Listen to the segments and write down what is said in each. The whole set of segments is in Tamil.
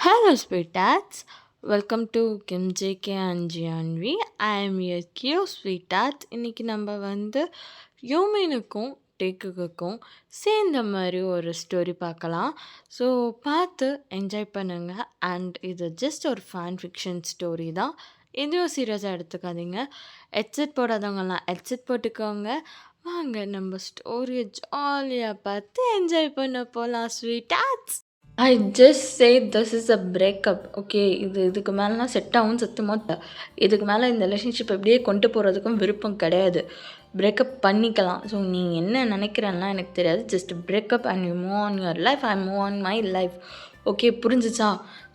Hello, sweethearts. Welcome to Kim JK and Gianvi. I am your Q sweethearts. இன்னைக்கு நம்ம யோமேனுக்கும் டேக்குக்கும் சேர்ந்த மாதிரி ஒரு ஸ்டோரி பார்க்கலாம். ஸோ பார்த்து என்ஜாய் பண்ணுங்க. அண்ட் இது ஜஸ்ட் ஒரு ஃபேன் ஃபிக்ஷன் ஸ்டோரி தான். எதுவும் சீரியஸாக எடுத்துக்காதீங்க. ஹெட்செட் போடாதவங்கலாம் ஹெட்செட் போட்டுக்கோங்க. வாங்க நம்ம ஸ்டோரியை ஜாலியாக பார்த்து என்ஜாய் பண்ண போகலாம் sweethearts. I just say this is a breakup. Okay, இதுக்கு மேலாம் செட் ஆகும் சத்துமாக. இதுக்கு மேலே இந்த ரிலேஷன்ஷிப் எப்படியே கொண்டு போகிறதுக்கும் விருப்பம் கிடையாது. பிரேக்கப் பண்ணிக்கலாம். ஸோ நீ என்ன நினைக்கிறேன்னா எனக்கு தெரியாது. Just breakup and you move on your life. I move on my life. Okay, புரிஞ்சிச்சா?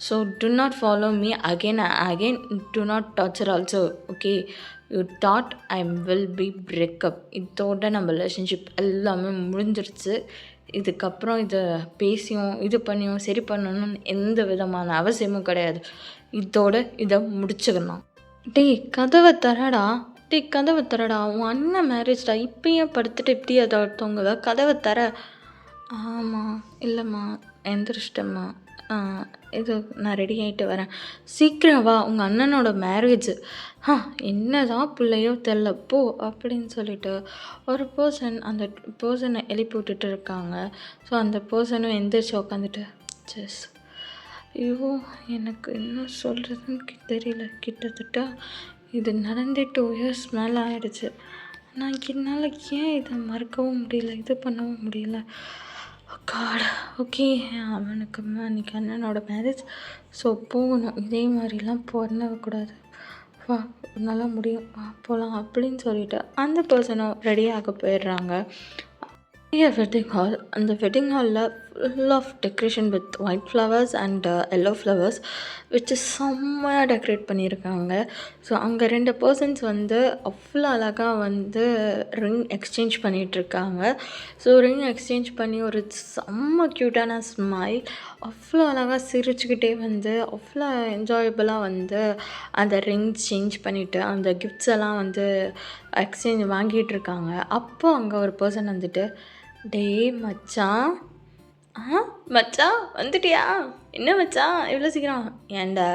So do not follow me again do not torture also. Okay, you thought I will be breakup. இதோட நம்ம ரிலேஷன்ஷிப் எல்லாமே முடிஞ்சிருச்சு. இதுக்கப்புறம் இதை பேசியும் இது பண்ணியும் சரி பண்ணணும்னு எந்த விதமான அவசியமும் கிடையாது. இதோட இதை முடிச்சுக்கணும். கதவை தரடா. உன் அண்ணன் மேரேஜ்டா. இப்பயும் படுத்துட்டு இப்படி அதை ஒருத்தவங்க கதவை தர. ஆமாம், இல்லைம்மா, எந்திரிச்சிட்டம்மா. இது நான் ரெடி ஆகிட்டு வரேன். சீக்கிரம் வா, உங்கள் அண்ணனோட மேரேஜ். என்ன தான் பிள்ளையோ தெரில போ அப்படின்னு சொல்லிட்டு ஒரு அந்த பர்சனை எழுப்பி விட்டுட்டு இருக்காங்க. ஸோ அந்த பர்சனும் எந்திரிச்சு உட்காந்துட்டு ஐயோ எனக்கு என்ன சொல்கிறதுன்னு தெரியல. கிட்டத்தட்ட இது நடந்து 2 years மேலே ஆயிடுச்சு. நான் என்னால் ஏன் இதை மறக்கவும் முடியல, இது பண்ணவும் முடியல. காட். ஓகே, அவனுக்கு அன்றைக்கி அண்ணனோட மேரேஜ். ஸோ போகணும். இதே மாதிரிலாம் பண்ணக்கூடாது. வா, நல்லா முடியும், வா போகலாம் அப்படின்னு சொல்லிட்டு அந்த பர்சனும் ரெடியாக போயிடுறாங்க. Wedding hall. அந்த வெட்டிங் ஹாலில் full of decoration with white flowers and yellow flowers வச்சு செம்மையாக டெக்கரேட் பண்ணியிருக்காங்க. ஸோ அங்கே 2 பர்சன்ஸ் அவ்வளோ அழகாக ரிங் எக்ஸ்சேஞ்ச் பண்ணிகிட்ருக்காங்க. ஸோ ரிங் எக்ஸ்சேஞ்ச் பண்ணி ஒரு செம்ம க்யூட்டான ஸ்மைல், அவ்வளோ அழகாக சிரிச்சுக்கிட்டே அவ்வளோ என்ஜாயபுளாக அந்த ரிங் சேஞ்ச் பண்ணிவிட்டு அந்த கிஃப்ட்ஸ் எல்லாம் எக்ஸ்சேஞ்ச் வாங்கிட்டு இருக்காங்க. அப்போது அங்கே ஒரு பர்சன் டேய் மச்சான், மச்சான் வந்துட்டியா? என்ன மச்சான் இவ்வளோ சீக்கிரம்? ஏண்டா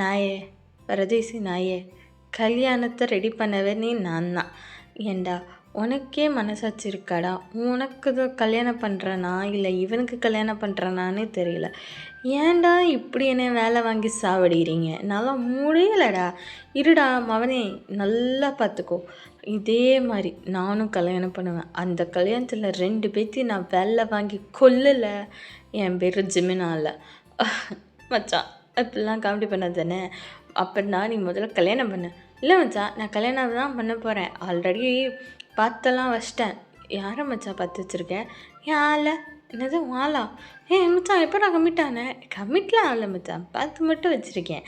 நாயே, பரதேசி நாயே, கல்யாணத்தை ரெடி பண்ணவே நான் தான். ஏண்டா உனக்கே மனசாட்சி இருக்காடா? உனக்கு கல்யாணம் பண்ணுறனா இல்லை இவனுக்கு கல்யாணம் பண்ணுறனானே தெரியல. ஏன்டா இப்படி என்ன வேலை வாங்கி சாவடிக்கிறீங்க? நல்லா முடியலடா. இருடா மவனே, நல்லா பார்த்துக்கோ. இதே மாதிரி நானும் கல்யாணம் பண்ணுவேன். அந்த கல்யாணத்தில் 2 பேர்த்தையும் நான் வேலை வாங்கி கொல்லலை. என் பேர் ஜிமினா இல்லை. மச்சான் இப்படிலாம் காமெடி பண்ணது தானே? அப்படின்னா நீ முதல்ல கல்யாணம் பண்ண. இல்லை மச்சான், நான் கல்யாணம் தான் பண்ண போகிறேன். ஆல்ரெடி பார்த்தெல்லாம் வச்சிட்டேன். யாரை மச்சான் பார்த்து வச்சுருக்கேன்? ஏன் ஆளை? என்னது ஆளா? மச்சான் எப்போ நான் கமிட்லாம் ஆகலை மச்சான், பார்த்து மட்டும் வச்சுருக்கேன்.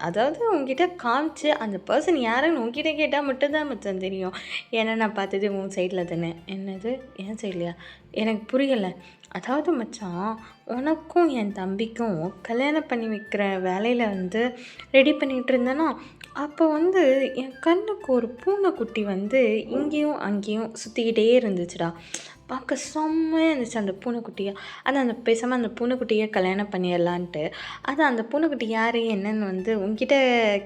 அதாவது உங்ககிட்ட காமிச்சு அந்த பர்சன் யாருன்னு உங்ககிட்ட கேட்டால் மட்டும்தான் மச்சான் தெரியும். ஏன்னா நான் பார்த்தது உன் சைடில் தானே. என்னது என் சைட்லையா? எனக்கு புரியலை. அதாவது மச்சான், உனக்கும் என் தம்பிக்கும் கல்யாணம் பண்ணி வைக்கிற வேலையில் ரெடி பண்ணிகிட்டு இருந்தேன்னா, அப்போ என் கண்ணுக்கு ஒரு பூனைக்குட்டி இங்கேயும் அங்கேயும் சுற்றிக்கிட்டே இருந்துச்சுடா. பார்க்க செம்மையாக இருந்துச்சு அந்த பூனைக்குட்டியை. அந்த பேசாமல் அந்த பூனைக்குட்டியை கல்யாணம் பண்ணிடலான்ட்டு. அந்த பூனைக்குட்டி யார் என்னன்னு உங்ககிட்ட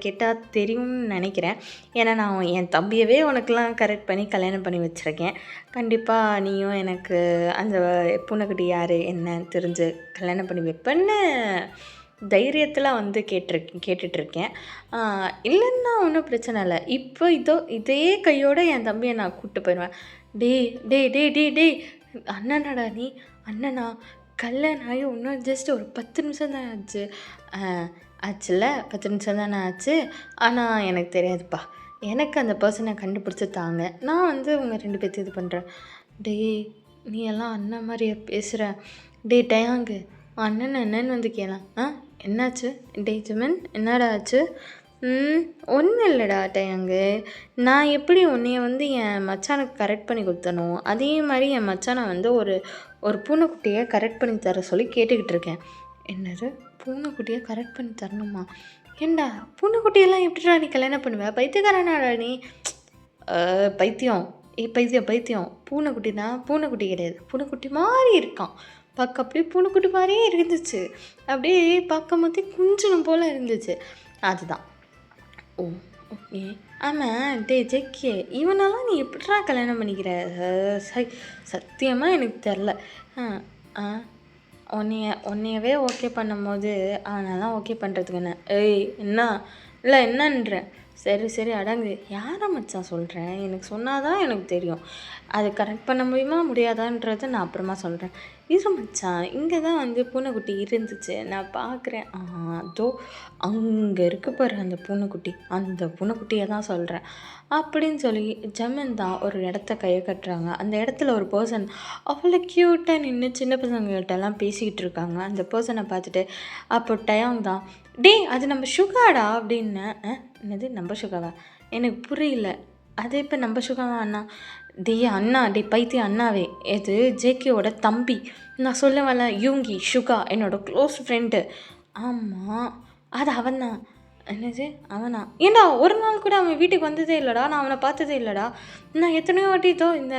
கேட்டால் தெரியும்னு நினைக்கிறேன். ஏன்னா நான் என் தம்பியவே உனக்கெலாம் கரெக்ட் பண்ணி கல்யாணம் பண்ணி வச்சுருக்கேன். கண்டிப்பாக நீயும் எனக்கு அந்த பூனைக்குட்டி யார் என்னன்னு தெரிஞ்சு கல்யாணம் பண்ணி வைப்பேன்னு தைரியத்தில் கேட்டுட்ருக்கேன். இல்லைன்னா ஒன்றும் பிரச்சனை இல்லை. இப்போ இதே கையோடு என் தம்பியை நான் கூப்பிட்டு போயிடுவேன். டேய் அண்ணனாடா நீ? அண்ணனா? கல்யாணம் ஆகி இன்னும் ஜஸ்ட் ஒரு 10 நிமிஷம் தான் ஆச்சு. ஆச்சுல 10 நிமிஷம் தானே ஆச்சு. ஆனால் எனக்கு தெரியாதுப்பா. எனக்கு அந்த பர்சனை கண்டுபிடிச்சி தாங்க. நான் உங்கள் 2 பேர்த்து இது பண்ணுறேன். டேய் நீ எல்லாம் அண்ணன் மாதிரியே பேசுகிற. டேயாங்கு அண்ணன் என்னன்னு கேளேன். என்னாச்சு? ஜிமன் என்னடா ஆச்சு? ஒன்றும் இல்லைடா டேயாங்கு. நான் எப்படி உன்னைய என் மச்சானுக்கு கரெக்ட் பண்ணி கொடுத்தனோ அதே மாதிரி என் மச்சானை ஒரு பூனைக்குட்டியை கரெக்ட் பண்ணி தர சொல்லி கேட்டுக்கிட்டு இருக்கேன். என்னது பூனைக்குட்டியை கரெக்ட் பண்ணி தரணுமா? ஏண்டா பூனைக்குட்டியெல்லாம் எப்படிடா நீ கல்யாணம் பண்ணுவேன்? பைத்தியக்காரனாடா நீ? பைத்தியம். பைத்தியம் பூனைக்குட்டி தான். பூனைக்குட்டி கிடையாது. பூனைக்குட்டி மாதிரி இருக்கான். பார்க்க அப்படியே பூனைக்குட்டி மாதிரியே இருந்துச்சு. அப்படியே பார்க்கும்போதே குஞ்சணும் போல் இருந்துச்சு. அதுதான். ஓ ஓகே. ஆமாம் டே ஜெக்கே, இவனெல்லாம் நீ எப்படிடா கல்யாணம் பண்ணிக்கிற? சை சத்தியமாக எனக்கு தெரில. ஆ ஆ உன்னையவே ஓகே பண்ணும்போது அவனெல்லாம் ஓகே பண்ணுறதுக்கு என்ன? ஏய் என்ன இல்லை என்னன்றேன். சரி அடங்கு. யாரை மச்சான் சொல்கிறேன்? எனக்கு சொன்னாதான் எனக்கு தெரியும். அது கரெக்ட் பண்ண முடியுமா முடியாதான்றதை நான் அப்புறமா சொல்கிறேன். இரு மச்சான், இங்கே தான் வந்து பூனைக்குட்டி இருந்துச்சு, நான் பார்க்குறேன். அதோ அங்கே இருக்கு பாரு அந்த பூனைக்குட்டி, அந்த பூனைக்குட்டியை தான் சொல்கிறேன் அப்படின்னு சொல்லி ஜமீன் தான் ஒரு இடத்த கையை கட்டுறாங்க. அந்த இடத்துல ஒரு பர்சன் அவ்வளோ க்யூட்டாக நின்று சின்ன பசங்கள்கிட்டலாம் பேசிக்கிட்டு இருக்காங்க. அந்த பர்சனை பார்த்துட்டு அப்போ டயாங் தான், டே அது நம்ம சுகாடா அப்படின்னு. என்னது நம்ம சுகாவா? எனக்கு புரியல. அது இப்போ நம்ம சுகாவா அண்ணா? டே அண்ணா, டே பைத்திய அண்ணாவே, இது ஜேகேவோட தம்பி. நான் சொல்லுவேன்ல யூங்கி சுகா என்னோட க்ளோஸ் ஃப்ரெண்டு. ஆமாம் அது அவன் தான். என்னது அவனா? ஏண்டா ஒரு நாள் கூட அவன் வீட்டுக்கு வந்ததே இல்லைடா, நான் அவனை பார்த்ததே இல்லைடா. நான் எத்தனையோ வாட்டித்தோ இந்த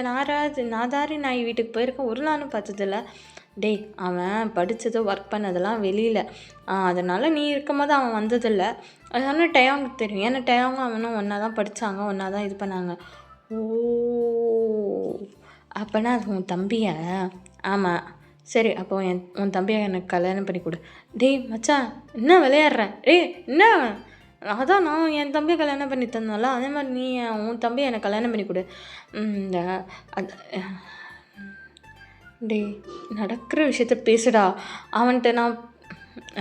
நாதாரி நாய் வீட்டுக்கு போயிருக்கேன், ஒரு நாளும் பார்த்ததில்ல. டேய் அவன் படித்ததோ ஒர்க் பண்ணதெல்லாம் வெளியில், அதனால் நீ இருக்கும் போது அவன் வந்ததில்லை. அதனால் டயாங்கு தெரியும், ஏன்னா டயாங்கும் அவனும் ஒன்றா தான் படித்தாங்க, ஒன்றா தான் இது பண்ணாங்க. ஓ அப்போனா அது உன் தம்பியா? ஆமாம். சரி அப்போ உன் தம்பியை எனக்கு கல்யாணம் பண்ணி கொடு. டேய் மச்சான் என்ன விளையாடுறேன்? என்ன அதான் நான் என் தம்பியை கல்யாணம் பண்ணி தந்தோம்ல, அதே மாதிரி நீ உன் தம்பியை எனக்கு கல்யாணம் பண்ணி கொடு. இந்த அது டேய் நடக்கிற விஷயத்த பேசுடா. அவன்கிட்ட நான்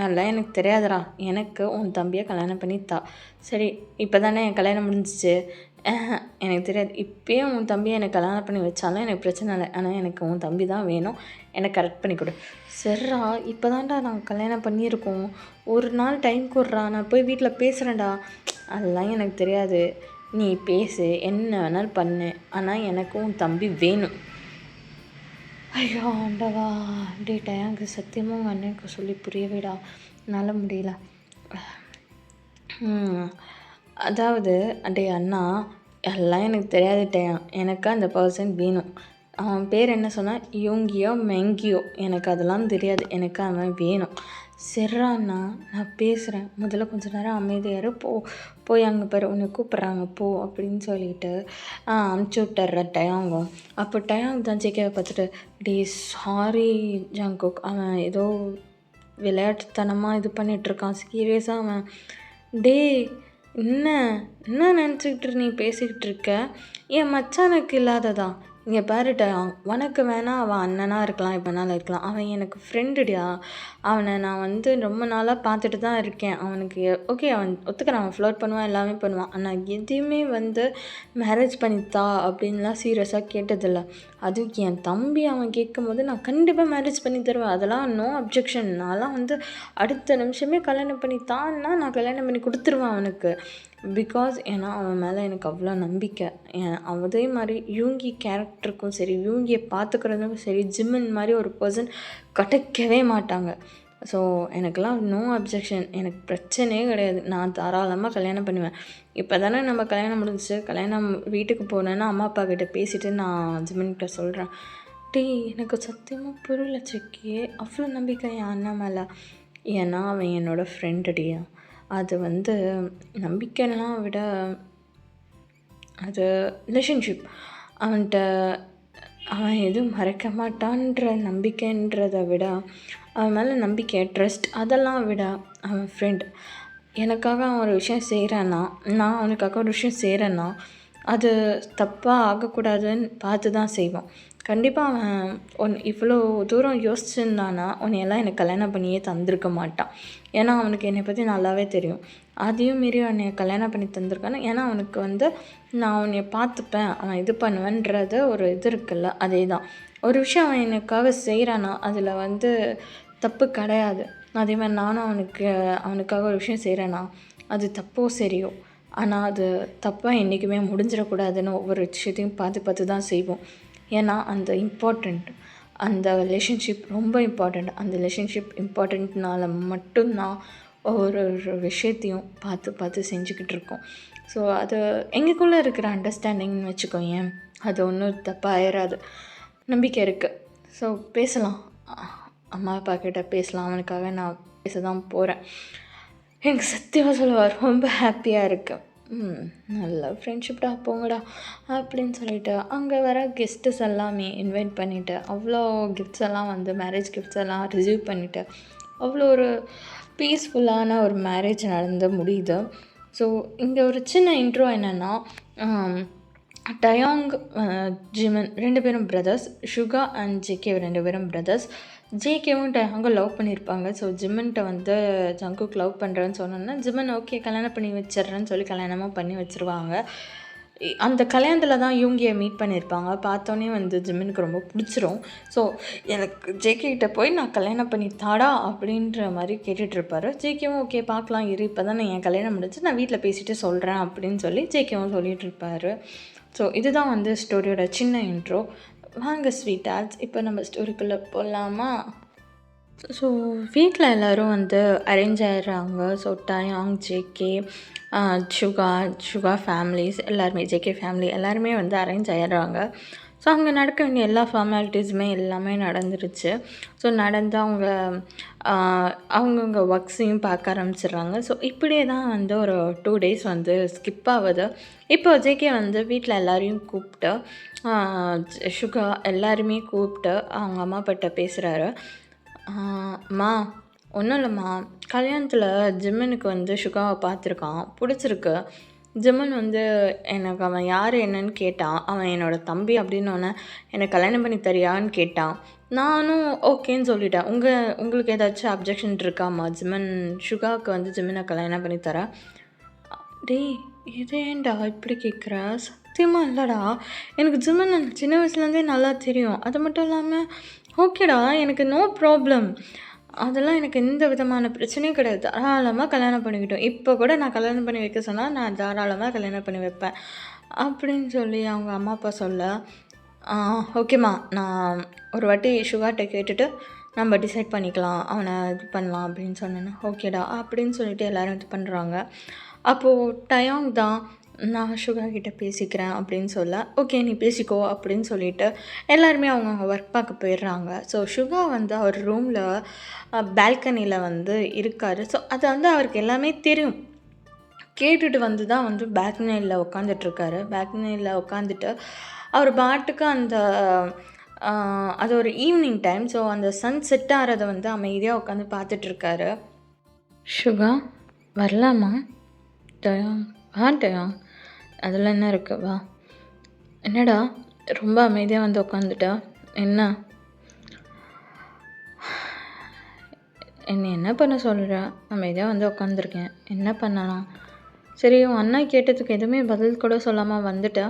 அதெல்லாம் எனக்கு தெரியாதுடா, எனக்கு உன் தம்பியை கல்யாணம் பண்ணித்தா. சரி இப்போ தானே என் கல்யாணம் முடிஞ்சிச்சு. எனக்கு தெரியாது, இப்போயே உன் தம்பியை எனக்கு கல்யாணம் பண்ணி வச்சாலும் எனக்கு பிரச்சனை இல்லை, ஆனால் எனக்கு உன் தம்பி தான் வேணும், எனக்கு கரெக்ட் பண்ணி கொடு. சரிடா இப்போ தான்டா நாங்கள் கல்யாணம் பண்ணியிருக்கோம், ஒரு நாள் டைம் கொடுறா, நான் போய் வீட்டில் பேசுகிறேன்டா. அதெல்லாம் எனக்கு தெரியாது, நீ பேசு என்ன வேணாலும் பண்ணு, ஆனால் எனக்கு உன் தம்பி வேணும். ஐயோ ஆண்டவா, டே டயாங்கு சத்தியமாக உங்கள் அண்ணனுக்கு சொல்லி புரியவேடா, என்னால் முடியல. அதாவது டே அண்ணா, எல்லாம் எனக்கு தெரியாது டயாங், எனக்கு அந்த பர்சன் வேணும். அவன் பேர் என்ன சொன்னால் யூங்கியோ மெங்கியோ, எனக்கு அதெல்லாம் தெரியாது, எனக்கு அவன் வேணும். சரிடா அண்ணா நான் பேசுகிறேன், முதல்ல கொஞ்ச நேரம் அமைதியாரு, போய் அங்கே பாரு உன்னை கூப்பிட்றாங்க போ அப்படின்னு சொல்லிட்டு அனுப்பிச்சி விட்டுற டயாங்கும். அப்போ டயாங் தான் ஜேகேவை பார்த்துட்டு, டே சாரி ஜாங்குக், அவன் ஏதோ விளையாட்டுத்தனமாக இது பண்ணிகிட்ருக்கான், சீரியஸாக அவன். டே என்ன என்ன நினச்சிக்கிட்டு நீ பேசிக்கிட்டு இருக்க? என் மச்சானுக்கு இல்லாததா? இங்கே பாருடா, உனக்கு வேணால் அவன் அண்ணனாக இருக்கலாம், இப்போ வேணாலும் இருக்கலாம், அவன் எனக்கு ஃப்ரெண்டுடியா. அவனை நான் வந்து ரொம்ப நாளாக பார்த்துட்டு தான் இருக்கேன். அவனுக்கு ஓகே அவன் ஒத்துக்கிறான், அவன் ஃப்ளோட் பண்ணுவான் எல்லாமே பண்ணுவான், ஆனால் எதையுமே வந்து மேரேஜ் பண்ணித்தா அப்படின்லாம் சீரியஸாக கேட்டதில்லை. அதுவும் என் தம்பி அவன் கேட்கும்போது நான் கண்டிப்பாக மேரேஜ் பண்ணி தருவேன், அதெல்லாம் நோ அப்ஜெக்ஷன். நான்லாம் வந்து அடுத்த நிமிஷமே கல்யாணம் பண்ணித்தான்னா நான் கல்யாணம் பண்ணி கொடுத்துருவேன் அவனுக்கு. பிகாஸ் ஏன்னா அவன் மேலே எனக்கு அவ்வளோ நம்பிக்கை. அதே மாதிரி யூங்கி கேரக்டருக்கும் சரி, யூங்கியை பார்த்துக்கிறதுக்கும் சரி, ஜிம்மின் மாதிரி ஒரு பர்சன் கிடைக்கவே மாட்டாங்க. ஸோ எனக்கெல்லாம் நோ அப்ஜெக்ஷன், எனக்கு பிரச்சனையே கிடையாது, நான் தாராளமாக கல்யாணம் பண்ணுவேன். இப்போ தானே நம்ம கல்யாணம் முடிஞ்சிச்சு, கல்யாணம் வீட்டுக்கு போனேன்னா அம்மா அப்பா கிட்டே பேசிவிட்டு நான் ஜிம்மின்கிட்ட சொல்கிறேன். டீ எனக்கு சத்தியமாக புரியல செக்கி, அவ்வளோ நம்பிக்கை என் அண்ணன் மேலே. ஏன்னா அவன் என்னோடய ஃப்ரெண்டுடியா. அது வந்து நம்பிக்கைலாம் விட அது ரிலேஷன்ஷிப். அவன்கிட்ட அவன் எதுவும் மறைக்க மாட்டான்ற நம்பிக்கைன்றதை விட, அவன் மேலே நம்பிக்கை, ட்ரஸ்ட், அதெல்லாம் விட அவன் ஃப்ரெண்ட். எனக்காக அவன் ஒரு விஷயம் செய்கிறான்னா, நான் அவனுக்காக ஒரு விஷயம் செய்கிறேன்னா, அது தப்பாக ஆகக்கூடாதுன்னு பார்த்து தான் செய்வான். கண்டிப்பாக அவன் இவ்வளோ தூரம் யோசிச்சுருந்தானா உன்னையெல்லாம் எனக்கு கல்யாணம் பண்ணியே தந்திருக்க மாட்டான். ஏன்னா அவனுக்கு என்னை பற்றி நல்லாவே தெரியும். அதையும் மீறி என்னை கல்யாணம் பண்ணி தந்திருக்கான்னு, ஏன்னா அவனுக்கு வந்து நான் உன்னை பார்த்துப்பேன், அவன் இது பண்ணுவேன்றது ஒரு இது இருக்குல்ல, அதே தான். ஒரு விஷயம் அவன் எனக்காக செய்கிறானா அதில் வந்து தப்பு கிடையாது. அதே மாதிரி நானும் அவனுக்காக ஒரு விஷயம் செய்கிறேன்னா அது தப்போ சரியோ, ஆனால் அது தப்பாக என்றைக்குமே முடிஞ்சிடக்கூடாதுன்னு ஒவ்வொரு விஷயத்தையும் பார்த்து பார்த்து தான் செய்வோம். ஏன்னா அந்த இம்பார்ட்டண்ட், அந்த ரிலேஷன்ஷிப் ரொம்ப இம்பார்ட்டண்ட். அந்த ரிலேஷன்ஷிப் இம்பார்ட்டண்ட்னால மட்டும்தான் ஒரு விஷயத்தையும் பார்த்து பார்த்து செஞ்சுக்கிட்டு இருக்கோம். ஸோ அது எங்களுக்குள்ளே இருக்கிற அண்டர்ஸ்டாண்டிங்னு வச்சுக்கோயேன், அது ஒன்றும் தப்பாக ஆயிடாது, நம்பிக்கை இருக்குது. ஸோ பேசலாம். அம்மா அப்பா கிட்ட பேசலாம், அவனுக்காக நான் பேச தான் போகிறேன். எனக்கு சத்தியமாக சொல்லுவார் ரொம்ப ஹாப்பியாக இருக்கு. நல்ல ஃப்ரெண்ட்ஷிப்டா போங்கடா அப்படின்னு சொல்லிட்டு அங்கே வர கெஸ்ட்டஸ் எல்லாமே இன்வைட் பண்ணிவிட்டு அவ்வளோ கிஃப்ட்ஸ் எல்லாம் வந்து மேரேஜ் கிஃப்ட்ஸ் எல்லாம் ரிசீவ் பண்ணிவிட்டு அவ்வளோ ஒரு பீஸ்ஃபுல்லான ஒரு மேரேஜ் நடந்து முடியுது. ஸோ இங்கே ஒரு சின்ன இன்ட்ரோ என்னென்னா, டயாங், ஜிமன் 2 பேரும் பிரதர்ஸ். சுகா அண்ட் ஜேகே 2 பேரும் பிரதர்ஸ். ஜேகேவும் டயாங்கும் லவ் பண்ணியிருப்பாங்க. ஸோ ஜிமன்கிட்ட வந்து ஜங்குக் லவ் பண்ணுறேன்னு சொன்னோன்னா ஜிமன் ஓகே கல்யாணம் பண்ணி வச்சிட்றேன்னு சொல்லி கல்யாணமாக பண்ணி வச்சுருவாங்க. அந்த கல்யாணத்தில் தான் யூங்கியை மீட் பண்ணியிருப்பாங்க. பார்த்தோன்னே வந்து ஜிம்மனுக்கு ரொம்ப பிடிச்சிரும். ஸோ எனக்கு ஜேகே கிட்ட போய் நான் கல்யாணம் பண்ணி தாடா அப்படின்ற மாதிரி கேட்டுட்ருப்பாரு. ஜேகேவும் ஓகே பார்க்கலாம் இரு, இப்போ தான் என் கல்யாணம் முடிஞ்சு நான் வீட்டில் பேசிட்டு சொல்கிறேன் அப்படின்னு சொல்லி ஜேகேவும் சொல்லிகிட்ருப்பாரு. ஸோ இதுதான் வந்து ஸ்டோரியோட சின்ன இன்ட்ரோ. வாங்க ஸ்வீட் ஆட்ஸ், இப்போ நம்ம ஸ்டோரிக்குள்ளே போகலாமா? ஸோ வீட்டில் எல்லோரும் வந்து அரேஞ்ச் ஆகிடுறாங்க. ஸோ டயாங், ஜேகே, சுகா ஃபேமிலிஸ் எல்லாருமே, ஜேகே ஃபேமிலி எல்லாருமே வந்து அரேஞ்ச் ஆகிடுறாங்க. ஸோ அங்கே நடக்க வேண்டிய எல்லா ஃபார்மாலிட்டிஸுமே எல்லாமே நடந்துருச்சு. ஸோ நடந்து அவங்கவுங்க ஒர்க்ஸையும் பார்க்க ஆரம்பிச்சிடுறாங்க. ஸோ இப்படியே தான் வந்து ஒரு 2 days வந்து ஸ்கிப் ஆகுது. இப்போ ஜேகே வந்து வீட்டில் எல்லோரையும் கூப்பிட்டு, சுகா எல்லாருமே கூப்பிட்டு அவங்க அம்மா அப்பாட்ட பேசுகிறாரு. அம்மா ஒன்றும் இல்லைம்மா, கல்யாணத்தில் ஜிம்மனுக்கு வந்து சுகாவை பார்த்துருக்கான், பிடிச்சிருக்கு. ஜிம்மன் வந்து எனக்கு அவன் யார் என்னன்னு கேட்டான். அவன் என்னோடய தம்பி அப்படின்னோடனே எனக்கு கல்யாணம் பண்ணி தரியான்னு கேட்டான். நானும் ஓகேன்னு சொல்லிட்டேன். உங்களுக்கு ஏதாச்சும் அப்ஜெக்ஷன் இருக்காம்மா? சுகாவுக்கு வந்து ஜிம்மனை கல்யாணம் பண்ணி தரேன். டேய் இது ஏன்டா இப்படி கேட்குற? சத்தியமாக இல்லைடா, எனக்கு ஜிம்மன் சின்ன வயசுலேருந்தே நல்லா தெரியும். அது மட்டும் இல்லாமல் ஓகேடா, எனக்கு நோ ப்ராப்ளம், அதெல்லாம் எனக்கு எந்த விதமான பிரச்சனையும் கிடையாது. தாராளமாக கல்யாணம் பண்ணிக்கிட்டோம். இப்போ கூட நான் கல்யாணம் பண்ணி வைக்க சொன்னால் நான் தாராளமாக கல்யாணம் பண்ணி வைப்பேன் அப்படின்னு சொல்லி அவங்க அம்மா அப்பா சொல்ல, ஓகேம்மா நான் ஒரு வாட்டி சுகார்ட்ட கேட்டுட்டு நம்ம டிசைட் பண்ணிக்கலாம், அவனை இது பண்ணலாம் அப்படின்னு சொன்னேன்னா ஓகேடா அப்படின்னு சொல்லிட்டு எல்லோரும் இது பண்ணுறாங்க. அப்போது டயாங் தான் நான் சுகா கிட்டே பேசிக்கிறேன் அப்படின்னு சொல்ல, ஓகே நீ பேசிக்கோ அப்படின்னு சொல்லிவிட்டு எல்லாருமே அவங்கவுங்க ஒர்க் பார்க்க போயிடுறாங்க. ஸோ சுகா வந்து அவர் ரூமில் பால்கனியில் வந்து இருக்கார். ஸோ அது வந்து அவருக்கு எல்லாமே தெரியும். கேட்டுட்டு வந்து தான் வந்து பால்கனியில் உட்காந்துட்ருக்காரு. பால்கனியில் உட்காந்துட்டு அவர் பாட்டுக்கு அது ஒரு ஈவினிங் டைம். ஸோ அந்த சன் செட் ஆகிறத வந்து அமைதியாக உட்காந்து பார்த்துட்ருக்காரு. சுகா வரலாமா? டயாங் டயாங் அதில் என்ன இருக்கு, வா. என்னடா ரொம்ப அமைதியாக வந்து உட்காந்துட்டா? என்ன என்ன பண்ண சொல்கிற? அமைதியாக வந்து உட்காந்துருக்கேன், என்ன பண்ணலாம்? சரி உன் அண்ணா கேட்டதுக்கு எதுவுமே பதில் கூட சொல்லாமல் வந்துட்டா?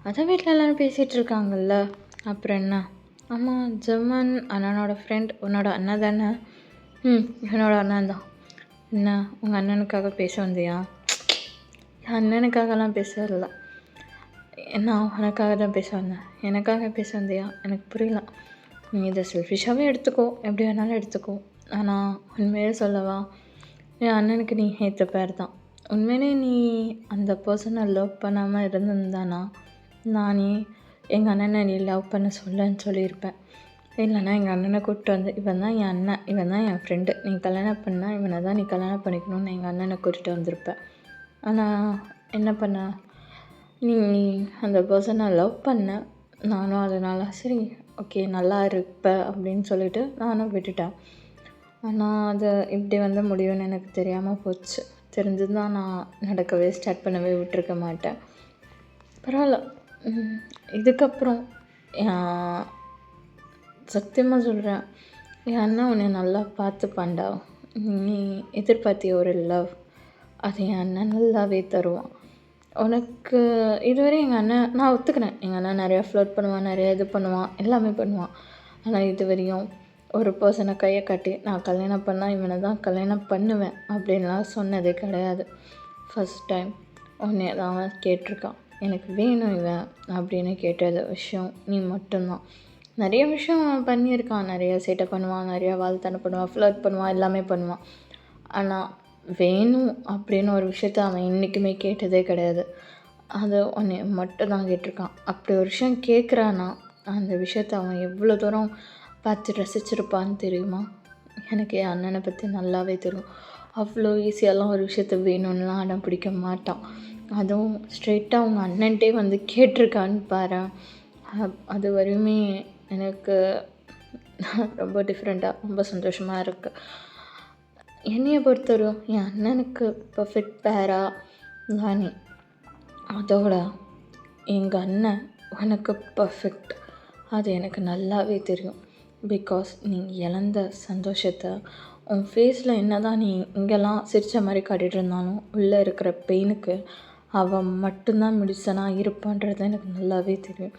அதான் வீட்டில் எல்லோரும் பேசிகிட்டு இருக்காங்கல்ல, அப்புறம் என்ன? ஆமாம் ஜெர்மன் அண்ணனோட ஃப்ரெண்ட் உன்னோட அண்ணன் தானே? என்னோட அண்ணன் தான். என்ன உங்கள் அண்ணனுக்காக பேச வந்தியா? அண்ணனுக்காகலாம் பேசல, நான் உனக்காக தான் பேச வந்தேன். எனக்காக பேச வந்தியா? எனக்கு புரியல. நீ இதை செல்ஃபிஷாகவே எடுத்துக்கோ, எப்படி வேணாலும் எடுத்துக்கோ. ஆனால் உண்மையே சொல்லவா, என் அண்ணனுக்கு நீ ஏற்ற பேர் தான். உண்மையிலே நீ அந்த பர்சனை லவ் பண்ணாமல் இருந்திருந்தானா நானே எங்கள் அண்ணனை நீ லவ் பண்ண சொல்லன்னு சொல்லியிருப்பேன். இல்லைனா எங்கள் அண்ணனை கூப்பிட்டு வந்து, இவன் தான் என் அண்ணன், இவன் தான் என் ஃப்ரெண்டு, நீ கல்யாணம் பண்ணால் இவனை தான் நீ கல்யாணம் பண்ணிக்கணும்னு எங்கள் அண்ணனை கூட்டிகிட்டு வந்திருப்பேன். ஆனால் என்ன பண்ண, நீ அந்த பர்சனை லவ் பண்ண, நானும் அதனால் சரி ஓகே நல்லா இருப்ப அப்படின்னு சொல்லிவிட்டு நானும் விட்டுட்டேன். ஆனால் அது இப்படி வந்து முடியும்னு எனக்கு தெரியாமல் போச்சு. தெரிஞ்சுதான் நான் நடக்கவே ஸ்டார்ட் பண்ணவே விட்டுருக்க மாட்டேன். பரவாயில்ல, இதுக்கப்புறம் சத்தியமாக சொல்கிறேன், என் அண்ணன் உன்னை நல்லா பார்த்துப்பான்டா. நீ எதிர்பார்த்திய ஒரு லவ், அது என் அண்ணன் நல்லாவே தருவான் உனக்கு. இதுவரை எங்கள் அண்ணன் நான் ஒத்துக்கிறேன், எங்கள் அண்ணன் நிறையா ஃப்ளோட் பண்ணுவான், நிறையா இது பண்ணுவான், எல்லாமே பண்ணுவான். ஆனால் இதுவரையும் ஒரு பர்சனை கையை காட்டி நான் கல்யாணம் பண்ணால் இவனை தான் கல்யாணம் பண்ணுவேன் அப்படின்லாம் சொன்னதே கிடையாது. ஃபஸ்ட் டைம் உன்னை தான் அவன் கேட்டிருக்கான், எனக்கு வேணும் இவன் அப்படின்னு கேட்டது விஷயம் நீ மட்டும்தான். நிறைய விஷயம் பண்ணியிருக்கான், நிறைய சேட்டை பண்ணுவான், நிறையா வாழ்த்தனை பண்ணுவான், ஃப்ளோட் பண்ணுவான், எல்லாமே பண்ணுவான். ஆனால் வேணும் அப்படின்னு ஒரு விஷயத்த அவன் இன்றைக்குமே கேட்டதே கிடையாது. அது ஒன்று மட்டும் தான் கேட்டிருக்கான். அப்படி ஒரு விஷயம் கேட்குறான்னா அந்த விஷயத்த அவன் எவ்வளோ தூரம் பார்த்து ரசிச்சிருப்பான்னு தெரியுமா? எனக்கு என் அண்ணனை பற்றி நல்லாவே தெரியும். அவ்வளோ ஈஸியாலாம் ஒரு விஷயத்த வேணும்லாம் அடம் பிடிக்க மாட்டான். அதுவும் ஸ்ட்ரெயிட்டாக அவங்க அண்ணன்ட்டே வந்து கேட்டிருக்கான்னு பாரேன். அது வரையுமே எனக்கு ரொம்ப டிஃப்ரெண்ட்டாக ரொம்ப சந்தோஷமாக இருக்குது. என்னையை பொறுத்தவரையும் என் அண்ணனுக்கு பர்ஃபெக்ட் பேராக நானே, அதோட எங்கள் அண்ணன் உனக்கு பர்ஃபெக்ட். அது எனக்கு நல்லாவே தெரியும். பிகாஸ் நீ இழந்த சந்தோஷத்தை உன் ஃபேஸில் என்ன தான் நீ இங்கெல்லாம் சிரித்த மாதிரி காட்டிகிட்டு இருந்தாலும் உள்ளே இருக்கிற பெயினுக்கு அவன் மட்டும்தான் மெடிசனாக இருப்பான்றது எனக்கு நல்லாவே தெரியும்.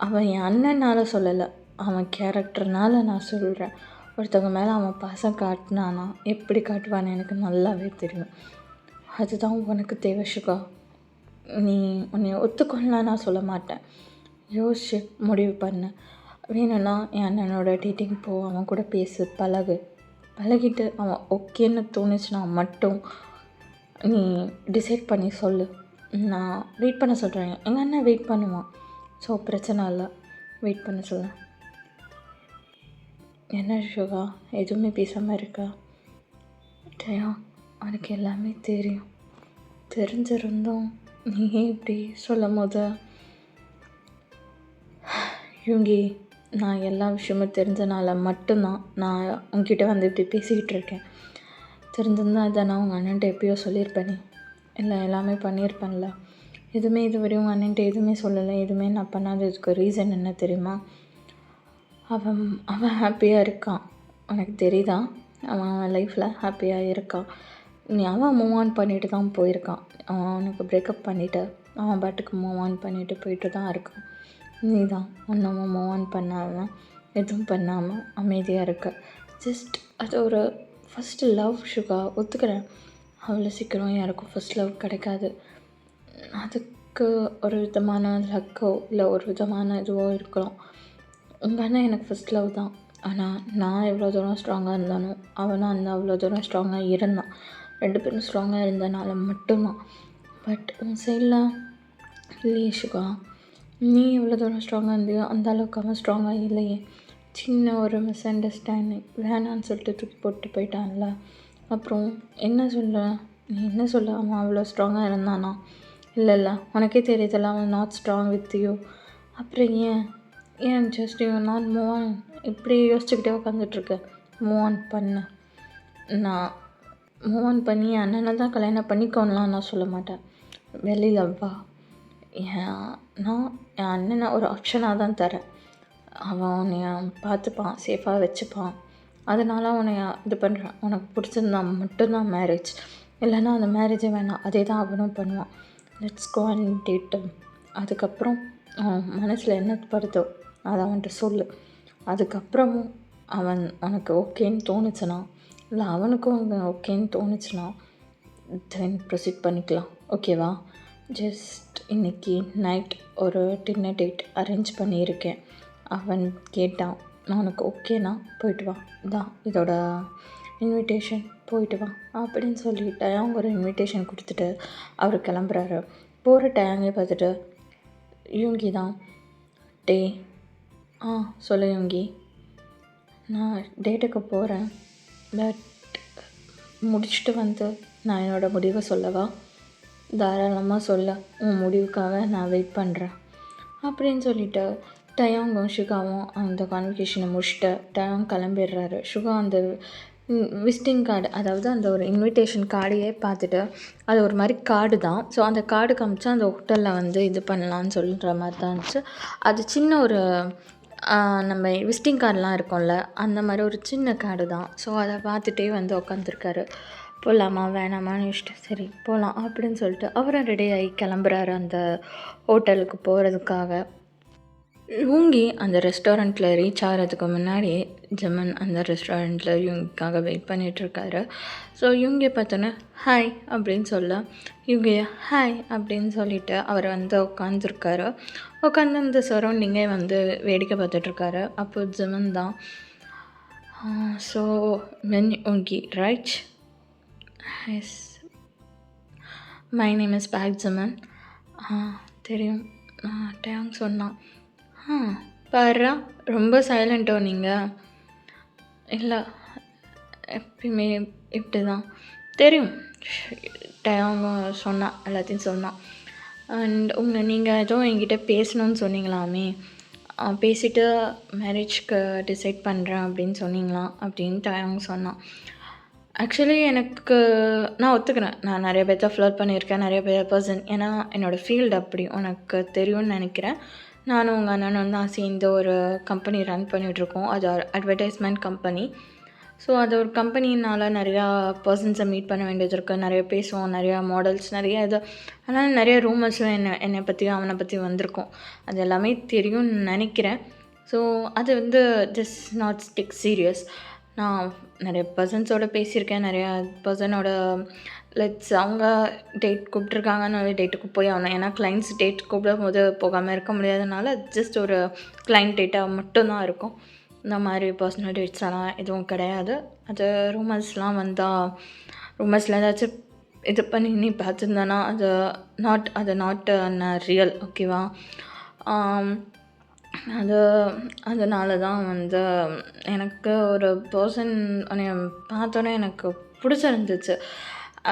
அவன் என் அண்ணனால் சொல்லலை, அவன் கேரக்டர்னால நான் சொல்கிறேன். ஒருத்தவங்க மேலே அவன் பாசம் காட்டினானா எப்படி காட்டுவான்னு எனக்கு நல்லாவே தெரியும். அதுதான் உனக்கு தேவை சுகா. நீ உன்னை ஒத்துக்கொள்ளலாம் நான் சொல்ல மாட்டேன். யோசிச்சு முடிவு பண்ணு. வேணும்னா என் அண்ணனோட டேட்டிங் போ, அவன் கூட பேசு, பழகிட்டு அவன் ஓகேன்னு தோணுச்சுன்னா மட்டும் நீ டிசைட் பண்ணி சொல்லு. நான் வெயிட் பண்ண சொல்கிறேன். எங்கள் அண்ணன் வெயிட் பண்ணுவான். ஸோ பிரச்சனை இல்லை, வெயிட் பண்ண சொல்ல. என்ன சுகா எதுவுமே பேசாமல் இருக்கா? டயா உனக்கு எல்லாமே தெரியும். தெரிஞ்சிருந்தோம் நீ இப்படி சொல்லும் போது யுங்கி, நான் எல்லா விஷயமும் தெரிஞ்சனால மட்டும்தான் நான் உங்ககிட்ட வந்து இப்படி பேசிக்கிட்டு இருக்கேன். தெரிஞ்சிருந்தால் அதை நான் உங்கள் அண்ணன்ட்ட எப்பயோ சொல்லியிருப்பேனே. இல்லை எல்லாமே பண்ணியிருப்பேன்ல. எதுவுமே இதுவரையும் உங்கள் அண்ணன்ட்ட எதுவுமே சொல்லலை. எதுவுமே நான் பண்ணாததுக்கு ரீசன் என்ன தெரியுமா? அவன் ஹாப்பியாக இருக்கான். உனக்கு தெரியுதா? அவன் லைஃப்பில் ஹாப்பியாக இருக்கான். அவன் மூவ் ஆன் பண்ணிட்டு தான் போயிருக்கான். அவனுக்கு பிரேக்கப் பண்ணிவிட்டு அவன் பாட்டுக்கு மூவ் ஆன் பண்ணிவிட்டு போயிட்டு தான் இருக்கான். நீ தான் ஒன்றும் மூவ் ஆன் பண்ணாமல் எதுவும் பண்ணாமல் அமைதியாக இருக்க. ஜஸ்ட் அது ஒரு ஃபஸ்ட்டு லவ் சுகா, ஒத்துக்கிறேன். அவ்வளோ சீக்கிரம் யாருக்கும் ஃபஸ்ட் லவ் கிடைக்காது. அதுக்கு ஒரு விதமான லக்கோ இல்லை ஒரு விதமான இதுவோ இருக்கலாம். உங்கள் அண்ணன் எனக்கு ஃபஸ்ட் லவ் தான். ஆனால் நான் எவ்வளோ தூரம் ஸ்ட்ராங்காக இருந்தானோ அவனும் அவ்வளோ தூரம் ஸ்ட்ராங்காக இருந்தான். 2 பேரும் ஸ்ட்ராங்காக இருந்தனால மட்டும்தான். பட் உன் சைடில் இல்லையே சுகா. நீ எவ்வளோ தூரம் ஸ்ட்ராங்காக இருந்தியோ அந்த அளவுக்கு அவன் ஸ்ட்ராங்காக இல்லையே. சின்ன ஒரு மிஸ் அண்டர்ஸ்டாண்டிங் வேணான்னு சொல்லிட்டு தூக்கி போட்டு போயிட்டான்ல. அப்புறம் என்ன சொல்ல? நீ என்ன சொல்ல? அவன் அவ்வளோ ஸ்ட்ராங்காக இருந்தானா? இல்லை உனக்கே தெரியுதுல்ல அவன் நாட் ஸ்ட்ராங் வித் யூ. அப்புறம் ஏன் just you not move on? இப்படி யோசிச்சுக்கிட்டே உட்காந்துட்ருக்க. மூவ் ஆன் பண்ண. நான் மூவ் ஆன் பண்ணி என் அண்ணனை தான் கல்யாணம் பண்ணிக்கோன்னலாம் நான் சொல்ல மாட்டேன். வெளியில் வா. நான் என் அண்ணனை ஒரு ஆப்ஷனாக தான் தரேன். அவன் உன்னைய பார்த்துப்பான், சேஃபாக வச்சுப்பான். அதனால உன்னைய இது பண்ணுறான். உனக்கு பிடிச்சிருந்தா மட்டும்தான் மேரேஜ், இல்லைன்னா அந்த மேரேஜே வேணாம். அதே தான் அவனும் பண்ணுவான். Let's go and date. அதுக்கப்புறம் அவன் மனசில் என்ன படுதோ அதை அவன்கிட்ட சொல்லு. அதுக்கப்புறமும் அவன் உனக்கு ஓகேன்னு தோணுச்சுன்னா, இல்லை அவனுக்கும் ஓகேன்னு தோணுச்சுன்னா தென் ப்ரொசீட் பண்ணிக்கலாம். ஓகேவா? ஜஸ்ட் இன்றைக்கி நைட் ஒரு டின்னர் டேட் அரேஞ்ச் பண்ணியிருக்கேன். அவன் கேட்டான், நான் உனக்கு ஓகேனா போயிட்டு வா, தான் இதோட இன்விடேஷன், போயிட்டு வா அப்படின்னு சொல்லிட்டு அவங்க ஒரு இன்விடேஷன் கொடுத்துட்டு அவர் கிளம்புறாரு. போகிற டைமே பார்த்துட்டு யூங்கி தான், டே சொல்லு யூங்கி, நான் டேட்டுக்கு போகிறேன். பட் முடிச்சுட்டு வந்து நான் என்னோடய முடிவை சொல்லவா? தாராளமாக சொல்ல, உன் முடிவுக்காக நான் வெயிட் பண்ணுறேன் அப்படின்னு சொல்லிவிட்டு டயாங்கும் சுகாவும் அந்த கான்வெகேஷனை முடிச்சுட்டு டயாங் கிளம்பிடுறாரு. சுகா அந்த விசிட்டிங் கார்டு, அதாவது அந்த ஒரு இன்விடேஷன் கார்டையே பார்த்துட்டு, அது ஒரு மாதிரி கார்டு தான். ஸோ அந்த கார்டு காமிச்சா அந்த ஹோட்டலில் வந்து இது பண்ணலான்னு சொல்கிற மாதிரி தான் இருந்துச்சு. அது சின்ன ஒரு நம்ம விசிட்டிங் கார்டெலாம் இருக்கும்ல, அந்த மாதிரி ஒரு சின்ன கார்டு தான். ஸோ அதை பார்த்துட்டே வந்து உட்காந்துருக்காரு. போகலாமா வேணாமான்னு யோசிச்சிட்டு சரி போகலாம் அப்படின்னு சொல்லிட்டு அவரும் ரெடி ஆகி கிளம்புறாரு அந்த ஹோட்டலுக்கு போகிறதுக்காக. யூங்கி அந்த ரெஸ்டாரண்ட்டில் ரீச் ஆகிறதுக்கு முன்னாடி ஜமன் அந்த ரெஸ்டாரண்ட்டில் யூங்கிக்காக வெயிட் பண்ணிகிட்ருக்காரு. ஸோ யூங்கியை பார்த்தோன்னே ஹாய் அப்படின்னு சொல்ல, யூங்கியை ஹாய் அப்படின்னு சொல்லிவிட்டு அவர் வந்து உட்காந்துருக்காரு. உட்காந்து அந்த சரௌண்டிங்கே வந்து வேடிக்கை பார்த்துட்ருக்காரு. அப்போ ஜமன் தான், so when Yoongi right? Yes, my name is பேக் ஜமன். தெரியும், டேங் சொன்னான். பாருடா ரொம்ப சைலண்ட்டோ நீங்கள். இல்லை, எப்பயுமே இப்படி தான் தெரியும். அவங்க சொன்னா எல்லாத்தையும் சொன்னான். அண்ட் நீங்கள் ஏதோ என்கிட்ட பேசணும்னு சொன்னீங்களாமே, பேசிவிட்டு மேரேஜ்க்கு டிசைட் பண்ணுறேன் அப்படின்னு சொன்னீங்களாம் அப்படின்ட்டு அவங்க சொன்னான். ஆக்சுவலி எனக்கு நான் ஒத்துக்கிறேன். நான் நிறைய பேர்த்த ஃப்ளர்ட் பண்ணியிருக்கேன், நிறைய பர்சன். ஏன்னா என்னோடய ஃபீல்டு அப்படி உனக்கு தெரியும்னு நினைக்கிறேன். நானும் உங்கள் அண்ணனும் தான் சேர்ந்து ஒரு கம்பெனி ரன் பண்ணிகிட்ருக்கோம். அது அட்வர்டைஸ்மெண்ட் கம்பெனி. ஸோ அது ஒரு கம்பெனினால் நிறையா பர்சன்ஸை மீட் பண்ண வேண்டியது இருக்குது. நிறைய பேசுவோம், நிறையா மாடல்ஸ், நிறைய இது. அதனால் நிறைய ரூமர்ஸும் என்னை பற்றியும் அவனை பற்றி வந்திருக்கும். அது எல்லாமே தெரியும்னு நினைக்கிறேன். ஸோ அது வந்து ஜஸ்ட் நாட் டேக் சீரியஸ். நான் நிறைய பர்சன்ஸோடு பேசியிருக்கேன். நிறையா பர்சனோட அவங்க டேட் கூப்பிட்ருக்காங்கன்னு டேட்டுக்கு போய் ஆகணும். ஏன்னா கிளைண்ட்ஸ் டேட் கூப்பிடும்போது போகாமல் இருக்க முடியாதனால ஜஸ்ட் ஒரு கிளைண்ட் டேட்டாக மட்டும்தான் இருக்கும். இந்த மாதிரி பர்சனல் டேட்ஸ் எல்லாம் எதுவும் கிடையாது. அது ரூமர்ஸ்லாம் வந்தால் ரூமர்ஸில் ஏதாச்சும் இது பண்ணி நீ பார்த்துருந்தேன்னா அது நாட் ரியல். ஓகேவா? அதனால தான் வந்து எனக்கு ஒரு பர்சன் பார்த்தோன்னே எனக்கு பிடிச்சிருந்துச்சு.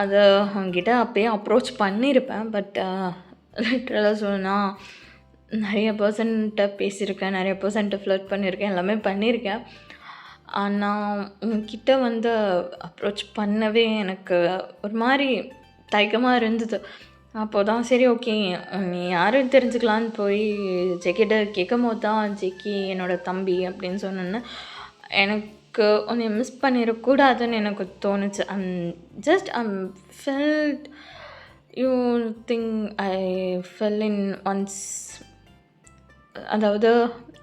அது அவங்ககிட்ட அப்போயே அப்ரோச் பண்ணியிருப்பேன். பட் லிட்ரலாக சொல்லணும்னா நிறைய பர்சன்கிட்ட பேசியிருக்கேன், நிறைய பர்சன்கிட்ட ஃப்ளர்ட் பண்ணியிருக்கேன், எல்லாமே பண்ணியிருக்கேன். ஆனால் உங்ககிட்ட வந்து அப்ரோச் பண்ணவே எனக்கு ஒரு மாதிரி தயக்கமாக இருந்தது. அப்போ தான் சரி ஓகே நீ யாரும் தெரிஞ்சுக்கலான்னு போய் ஜெக்கிட்ட கேட்கும்போது தான் ஜெக்கி என்னோடய தம்பி அப்படின்னு சொன்னேன்னு எனக்கு உன்னை மிஸ் பண்ணிடக்கூடாதுன்னு எனக்கு தோணுச்சு. Felt you think I fell in once. அதாவது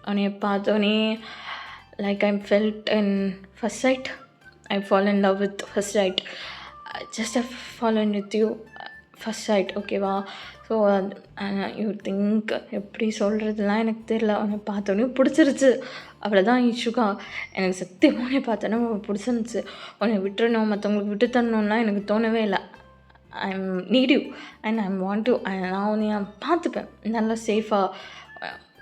உன்னைய பார்த்தோன்னே like I felt in first sight. I fall in love with first sight. Just I fall in with you first sight. ஓகேவா? ஸோ யூ திங்க் எப்படி சொல்கிறதுலாம் எனக்கு தெரியல. உன்னை பார்த்தோன்னே பிடிச்சிருச்சு, அவ்வளோதான் இஷ்யூக்கா. எனக்கு சத்தியமாக உன்னை பார்த்தோன்னே பிடிச்சிருந்துச்சு. உன்னை விட்டுறணும், மற்றவங்களுக்கு விட்டு தரணும்லாம் எனக்கு தோணவே இல்லை. I am NEET you and I want to. நான் உன்னை பார்த்துப்பேன், நல்லா சேஃபாக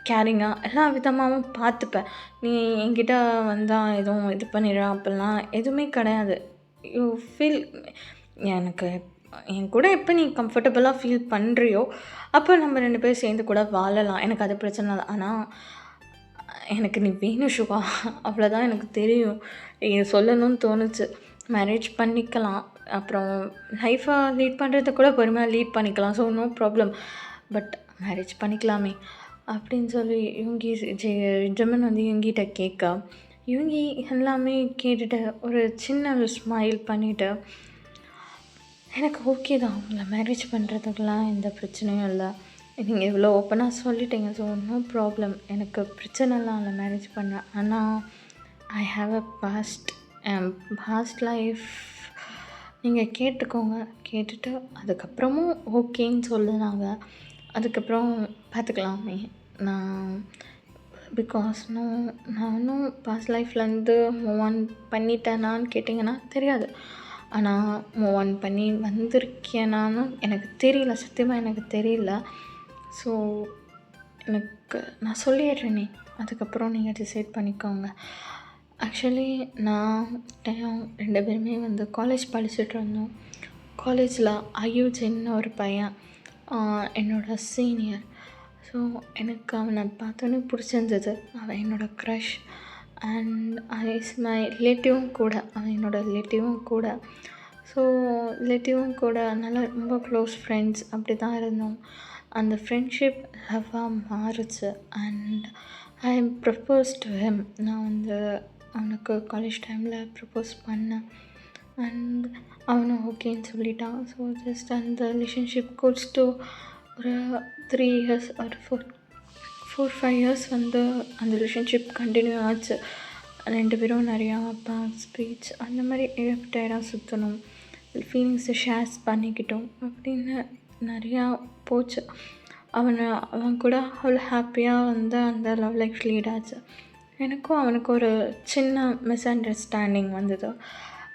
கேரிங்காக எல்லா விதமாகவும் பார்த்துப்பேன். நீ என்கிட்ட வந்தால் எதுவும் இது பண்ணிடுறா அப்படிலாம் எதுவுமே கிடையாது. யூ ஃபீல் எனக்கு என் கூட எப்போ நீ கம்ஃபர்டபுளாக ஃபீல் பண்ணுறியோ அப்போ நம்ம 2 பேரும் சேர்ந்து கூட வாழலாம். எனக்கு அது பிரச்சனை இல்லை. ஆனால் எனக்கு நீ வேணும் ஷுகா, அவ்வளோதான் எனக்கு தெரியும். சொல்லணும்னு தோணுச்சு. மேரேஜ் பண்ணிக்கலாம், அப்புறம் லைஃப்பை லீட் பண்ணுறத கூட பொறுமையாக லீட் பண்ணிக்கலாம். So no problem. But marriage பண்ணிக்கலாமே அப்படின்னு சொல்லி இவங்கி ஜெமன் வந்து இவங்கிட்ட கேட்க, இவங்கி எல்லாமே கேட்டுட்டு ஒரு சின்ன ஒரு ஸ்மைல் பண்ணிவிட்டு எனக்கு ஓகே தான், உங்களை மேரேஜ் பண்ணுறதுக்கெலாம் எந்த பிரச்சனையும் இல்லை, நீங்கள் இவ்வளோ ஓப்பனாக சொல்லிட்டீங்க, ஸோ நோ ப்ராப்ளம், எனக்கு பிரச்சனைலாம் இல்லை மேரேஜ் பண்ண. ஆனால் I have a past life. நீங்கள் கேட்டுக்கோங்க, கேட்டுட்டு அதுக்கப்புறமும் ஓகேன்னு சொல்லுனாங்க. அதுக்கப்புறம் பார்த்துக்கலாமே. பிகாஸ் நானும் பாஸ்ட் லைஃப்லேருந்து மூவ் ஆன் பண்ணிட்டேனான்னு கேட்டிங்கன்னா தெரியாது. ஆனால் மூவ் ஆன் பண்ணி வந்திருக்கேனானும் எனக்கு தெரியல, சத்தியமாக எனக்கு தெரியல. ஸோ நான் சொல்லிடுறேனே, அதுக்கப்புறம் நீங்கள் டிசைட் பண்ணிக்கோங்க. ஆக்சுவலி நான் 2 பேருமே வந்து காலேஜ் படிச்சுட்டு இருந்தோம். காலேஜில் அயூஜின்னு ஒரு பையன் என்னோடய சீனியர். ஸோ எனக்கு அவனை பார்த்தோன்னே பிடிச்சிருந்தது. அவன் என்னோடய க்ரஷ் அண்ட் இஸ் மை ரிலேட்டிவும் கூட. அவன் என்னோடய ரிலேட்டிவும் கூட. ஸோ ரிலேட்டிவும் கூட அதனால் ரொம்ப க்ளோஸ் ஃப்ரெண்ட்ஸ் அப்படி தான் இருந்தோம். அந்த ஃப்ரெண்ட்ஷிப் லவ்வாக மாறுச்சு. And I propose to him. நான் வந்து அவனுக்கு காலேஜ் டைமில் ப்ரப்போஸ் பண்ணேன். அண்ட் அவனும் ஓகேன்னு சொல்லிட்டான். ஸோ ஜஸ்ட் அந்த ரிலேஷன்ஷிப் கோல்ஸ் டு ஒரு 3 years ஒரு 4-5 years வந்து அந்த ரிலேஷன்ஷிப் கண்டினியூ ஆச்சு. 2 பேரும் நிறையா ஸ்பீச் அந்த மாதிரி டயராக சுற்றணும், ஃபீலிங்ஸை ஷேர்ஸ் பண்ணிக்கிட்டோம் அப்படின்னு நிறையா போச்சு. அவன் கூட அவ்வளோ ஹாப்பியாக வந்து அந்த லவ் லைஃப் லீட் ஆச்சு. எனக்கும் அவனுக்கு ஒரு சின்ன மிஸ் அண்டர்ஸ்டாண்டிங் வந்தது.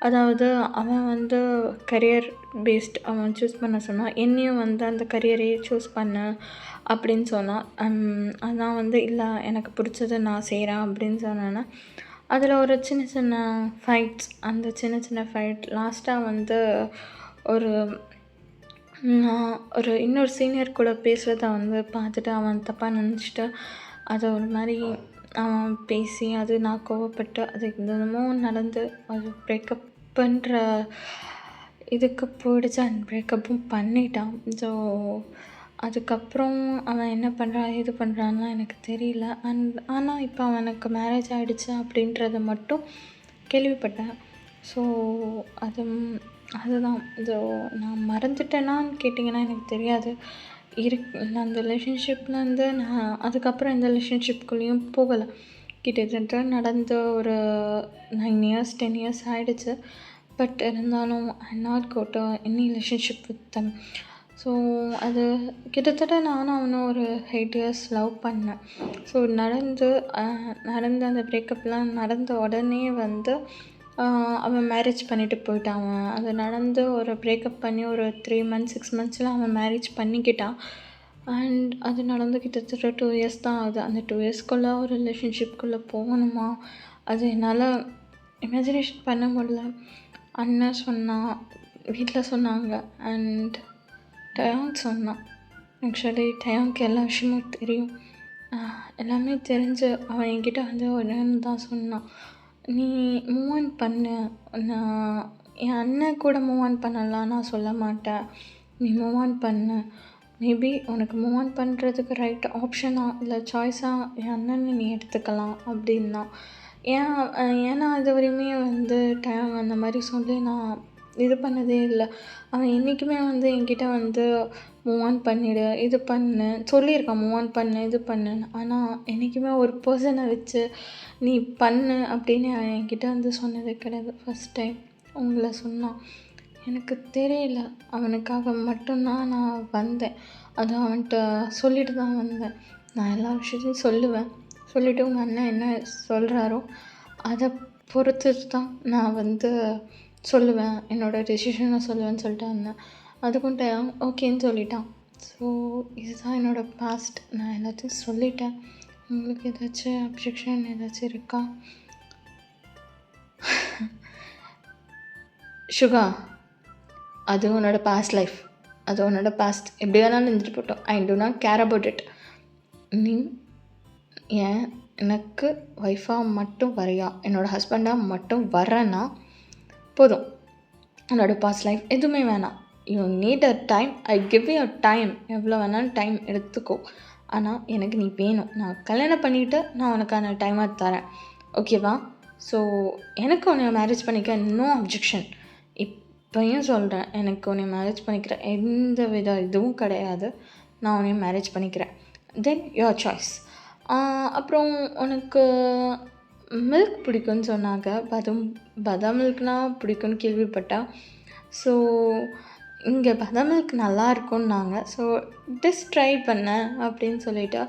அதாவது அவன் வந்து கரியர் பேஸ்ட் அவன் சூஸ் பண்ண சொன்னான். என்னையும் வந்து அந்த கரியரையே சூஸ் பண்ணு அப்படின்னு சொன்னான். அதான் வந்து இல்லை எனக்கு பிடிச்சது நான் செய்கிறேன் அப்படின்னு சொன்னேன்னா, அதில் ஒரு சின்ன சின்ன ஃபைட்ஸ், அந்த சின்ன சின்ன ஃபைட் லாஸ்ட்டாக வந்து ஒரு நான் இன்னொரு சீனியர் கூட பேசுகிறத வந்து பார்த்துட்டு அவன் தப்பாக நினச்சிட்டு அதை ஒரு மாதிரி அவன் பேசி அது நான் கோவப்பட்டு அது என்னமோ நடந்து அது பிரேக்கப் பண்ணுற இதுக்கு போயிடுச்சு. அண்ட் பிரேக்கப்பும் பண்ணிட்டான். ஸோ அதுக்கப்புறம் அவன் என்ன பண்ணுறான் ஏது பண்ணுறான்லாம் எனக்கு தெரியல. ஆனால் இப்போ அவனுக்கு மேரேஜ் ஆகிடுச்சு அப்படின்றத மட்டும் கேள்விப்பட்டேன். ஸோ அதுதான். ஸோ நான் மறந்துட்டேனான்னு கேட்டிங்கன்னா எனக்கு தெரியாது. நான் அந்த ரிலேஷன்ஷிப்லேருந்து நான் அதுக்கப்புறம் எந்த ரிலேஷன்ஷிப்குள்ளேயும் போகலை. கிட்டத்தட்ட நடந்த ஒரு 9 இயர்ஸ் 10 இயர்ஸ் ஆகிடுச்சு. பட் இருந்தாலும் I not got any relationship with them. So அது கிட்டத்தட்ட நானும் அவனும் ஒரு 8 இயர்ஸ் லவ் பண்ணேன். ஸோ நடந்த அந்த பிரேக்கப்லாம் நடந்த உடனே வந்து அவன் மேரேஜ் பண்ணிட்டு போயிட்டான். அவன் அது நடந்து ஒரு பிரேக்கப் பண்ணி ஒரு 3 months 6 monthsல அவன் மேரேஜ் பண்ணிக்கிட்டான். அண்ட் அது நடந்து கிட்டத்தட்ட 2 இயர்ஸ் தான் ஆகுது. அந்த 2 இயர்ஸ்க்குள்ளே ஒரு ரிலேஷன்ஷிப்குள்ளே போகணுமா, அது என்னால் இமேஜினேஷன் பண்ண முடியல. அண்ணன் சொன்னான், வீட்டில் சொன்னாங்க, அண்ட் டயாங் சொன்னான். ஆக்சுவலி டயாங்க்கு எல்லா விஷயமும் தெரியும். எல்லாமே தெரிஞ்சு அவன் என்கிட்ட வந்து ஒன்று தான் சொன்னான், நீ மூவ் ஆன் பண்ணு, நான் என் அண்ணன் கூட மூவ் ஆன் பண்ணலாம் நான் சொல்ல மாட்டேன், நீ மூவ் ஆன் பண்ணு, மேபி உனக்கு மூவ் ஆன் பண்ணுறதுக்கு ரைட் ஆப்ஷனாக இல்லை சாய்ஸாக என் அண்ணனை நீ எடுத்துக்கலாம் அப்படின்னா. ஏன்னா அது வரையுமே வந்து டைம் அந்த மாதிரி சொல்லி நான் இது பண்ணதே இல்லை. அவன் என்றைக்குமே வந்து என்கிட்ட வந்து மூவ் ஆன் பண்ணிவிடு, இது பண்ணு சொல்லியிருக்கான், மூவ் ஆன் பண்ணு இது பண்ணுன்னு. ஆனால் என்றைக்குமே ஒரு பர்சனை வச்சு நீ பண்ணு அப்படின்னு என்கிட்ட வந்து சொன்னது கிடையாது. ஃபஸ்ட் டைம் உங்களை சொன்னான். எனக்கு தெரியல, அவனுக்காக மட்டும்தான் நான் வந்தேன். அது அவன்கிட்ட சொல்லிட்டு தான் வந்தேன். நான் எல்லா விஷயத்தையும் சொல்லிவிட்டு உங்கள் அண்ணன் என்ன சொல்கிறாரோ அதை பொறுத்து தான் நான் வந்து சொல்லுவேன், என்னோடய டெசிஷனை சொல்லுவேன்னு சொல்லிட்டு வந்தேன். அதுக்கும் டைம் ஓகேன்னு சொல்லிட்டான். ஸோ இதுதான் என்னோடய பாஸ்ட். நான் எல்லாத்தையும் சொல்லிட்டேன். உங்களுக்கு ஏதாச்சும் அப்ஜெக்ஷன் ஏதாச்சும் இருக்கா? சுகா, அது உன்னோட பாஸ்ட் லைஃப், அது உன்னோட பாஸ்ட், எப்படி வேணாலும் இருந்துட்டு போட்டோம். I do not care about it. நீ எனக்கு ஒய்ஃபாக மட்டும் வரையா, என்னோடய ஹஸ்பண்டாக மட்டும் வரேன்னா போதும். என்னோடய பாஸ்ட் லைஃப் எதுவுமே வேணாம். You need a time, I give you time, எவ்வளோ வேணாலும் டைம் எடுத்துக்கோ. ஆனால் எனக்கு நீ வேணும். நான் கல்யாணம் பண்ணிவிட்டு நான் உனக்கான டைமாக தரேன், ஓகேவா? ஸோ எனக்கு உன்னை மேரேஜ் பண்ணிக்க நோ அப்ஜெக்ஷன். இப்போயும் சொல்கிறேன், எனக்கு உன்னை மேரேஜ் பண்ணிக்கிற எந்த வித இதுவும் கிடையாது. நான் உன்னை மேரேஜ் பண்ணிக்கிறேன். Then your choice. அப்புறம் உனக்கு மில்க் பிடிக்கும்னு சொன்னாங்க. பதாம் மில்க்னா பிடிக்கும்னு கேள்விப்பட்டேன். ஸோ இங்கே பதாம் மில்க் நல்லா இருக்கும்னாங்க. ஸோ டிஸ் ட்ரை பண்ணேன் அப்படின்னு சொல்லிவிட்டு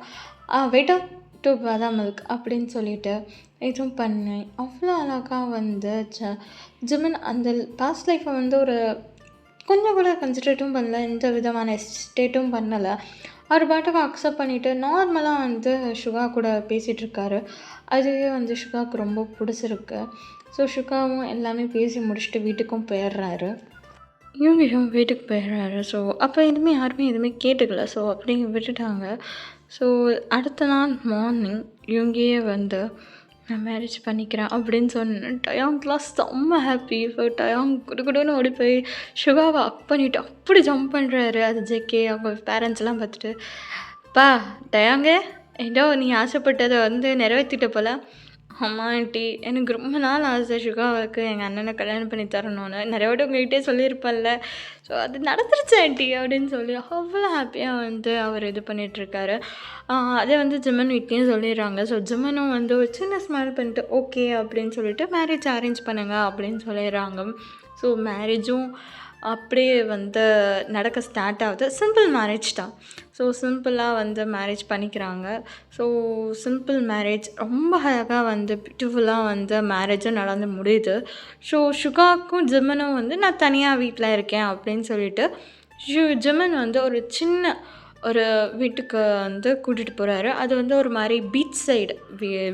வெயிட் அப் டு பதாம் மில்க் அப்படின்னு சொல்லிவிட்டு இதுவும் பண்ணேன். அவ்வளோ அழகாக வந்து ஜிமின் அந்த பாஸ்ட் லைஃப்பை வந்து ஒரு கொஞ்சம் கூட கன்சிடரேட்டும் பண்ணல, எந்த விதமான எஸ்டேட்டும் பண்ணலை. அவர் பாட்டுக்கு அக்செப்ட் பண்ணிவிட்டு நார்மலாக வந்து சுகா கூட பேசிகிட்ருக்காரு. அதுவே வந்து சுகாவுக்கு ரொம்ப பிடிச்சிருக்கு. ஸோ சுகாவும் எல்லாமே பேசி முடிச்சுட்டு வீட்டுக்கும் போயிடுறாரு. இவங்களும் வீட்டுக்கு போயிடுறாரு. ஸோ அப்போ யாருமே எதுவுமே கேட்டுக்கல. ஸோ அப்படி விட்டுட்டாங்க. ஸோ அடுத்த நாள் மார்னிங் இவங்கயே வந்து நான் மேரேஜ் பண்ணிக்கிறேன் அப்படின்னு சொன்னேன். டயாங்க்லாம் செம்ம ஹாப்பி. ஸோ டயாங் குடுக்குடுன்னு ஓடி போய் சுகாவை அப் பண்ணிவிட்டு அப்படி ஜம்ப் பண்ணுறாரு. அது ஜேகே அவங்க பேரண்ட்ஸ்லாம் பார்த்துட்டு, பா டயாங்கே ஏதோ நீ ஆசைப்பட்டதை வந்து நிறைவேற்றிட்ட போல. ஆமாம் ஆண்டி, எனக்கு ரொம்ப நாள் ஆசை சுகாவுக்கு எங்கள் அண்ணனை கல்யாணம் பண்ணி தரணும்னு. நிறைய வாட்டி உங்கள்கிட்டே சொல்லியிருப்பேன்ல. ஸோ அது நடந்துருச்சு ஆண்டி அப்படின்னு சொல்லி அவ்வளோ ஹாப்பியாக வந்து அவர் இது பண்ணிகிட்ருக்காரு. அதே வந்து ஜிம்மன் வீட்லேயும் சொல்லிடுறாங்க. ஸோ ஜிம்மனும் வந்து ஒரு சின்ன ஸ்மைல் பண்ணிட்டு ஓகே அப்படின்னு சொல்லிட்டு மேரேஜ் அரேஞ்ச் பண்ணுங்க அப்படின்னு சொல்லிடுறாங்க. ஸோ மேரேஜும் அப்படியே வந்து நடக்க ஸ்டார்ட் ஆகுது. சிம்பிள் மேரேஜ் தான். ஸோ சிம்பிளாக வந்து மேரேஜ் பண்ணிக்கிறாங்க. ஸோ சிம்பிள் மேரேஜ் ரொம்ப அழகாக வந்து பியூட்டிஃபுல்லாக வந்து மேரேஜும் நடந்து முடியுது. ஸோ சுகாக்கும் ஜிம்மனும் வந்து நான் தனியாக வீட்டில் இருக்கேன் அப்படின்னு சொல்லிட்டு ஜிம்மன் வந்து ஒரு சின்ன ஒரு வீட்டுக்கு வந்து கூட்டிகிட்டு போகிறாரு. அது வந்து ஒரு மாதிரி பீச் சைடு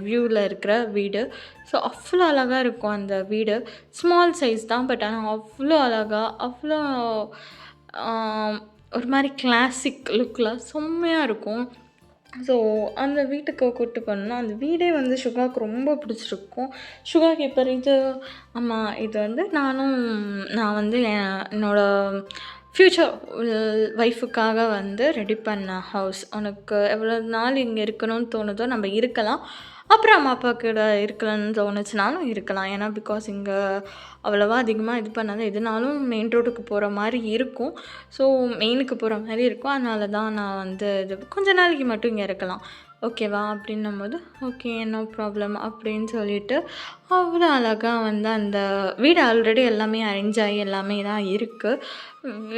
வியூவில் இருக்கிற வீடு. ஸோ அவ்வளோ அழகாக இருக்கும் அந்த வீடு. ஸ்மால் சைஸ் தான், பட் ஆனால் அவ்வளோ அழகாக அவ்வளோ ஒரு மாதிரி கிளாசிக் லுக்கில் செம்மையாக இருக்கும். ஸோ அந்த வீட்டுக்கு கூப்பிட்டு போனோம்னா அந்த வீடே வந்து சுகாவுக்கு ரொம்ப பிடிச்சிருக்கும். சுகா கேட்பார், இது ஆமாம் இது வந்து நான் வந்து என்னோடய ஃப்யூச்சர் ஒய்ஃபுக்காக வந்து ரெடி பண்ண ஹவுஸ். உனக்கு எவ்வளோ நாள் இங்கே இருக்கணும்னு தோணுதோ நம்ம இருக்கலாம், அப்புறம் அம்மா அப்பா கூட இருக்கலாம்னு தோணுச்சுனாலும் இருக்கலாம். ஏன்னா பிகாஸ் இங்கே அவ்வளோவா அதிகமாக இது பண்ணாத, எதுனாலும் மெயின் ரோட்டுக்கு போகிற மாதிரி இருக்கும். ஸோ மெயினுக்கு போகிற மாதிரி இருக்கும். அதனால தான் நான் வந்து இது கொஞ்ச நாளைக்கு மட்டும் இங்கே இருக்கலாம், ஓகேவா அப்படின்னும்போது ஓகே நோ ப்ராப்ளம் அப்படின்னு சொல்லிட்டு அவ்வளோ அழகாக வந்து அந்த வீடு ஆல்ரெடி எல்லாமே அரேஞ்ச் ஆகி எல்லாமே தான் இருக்குது.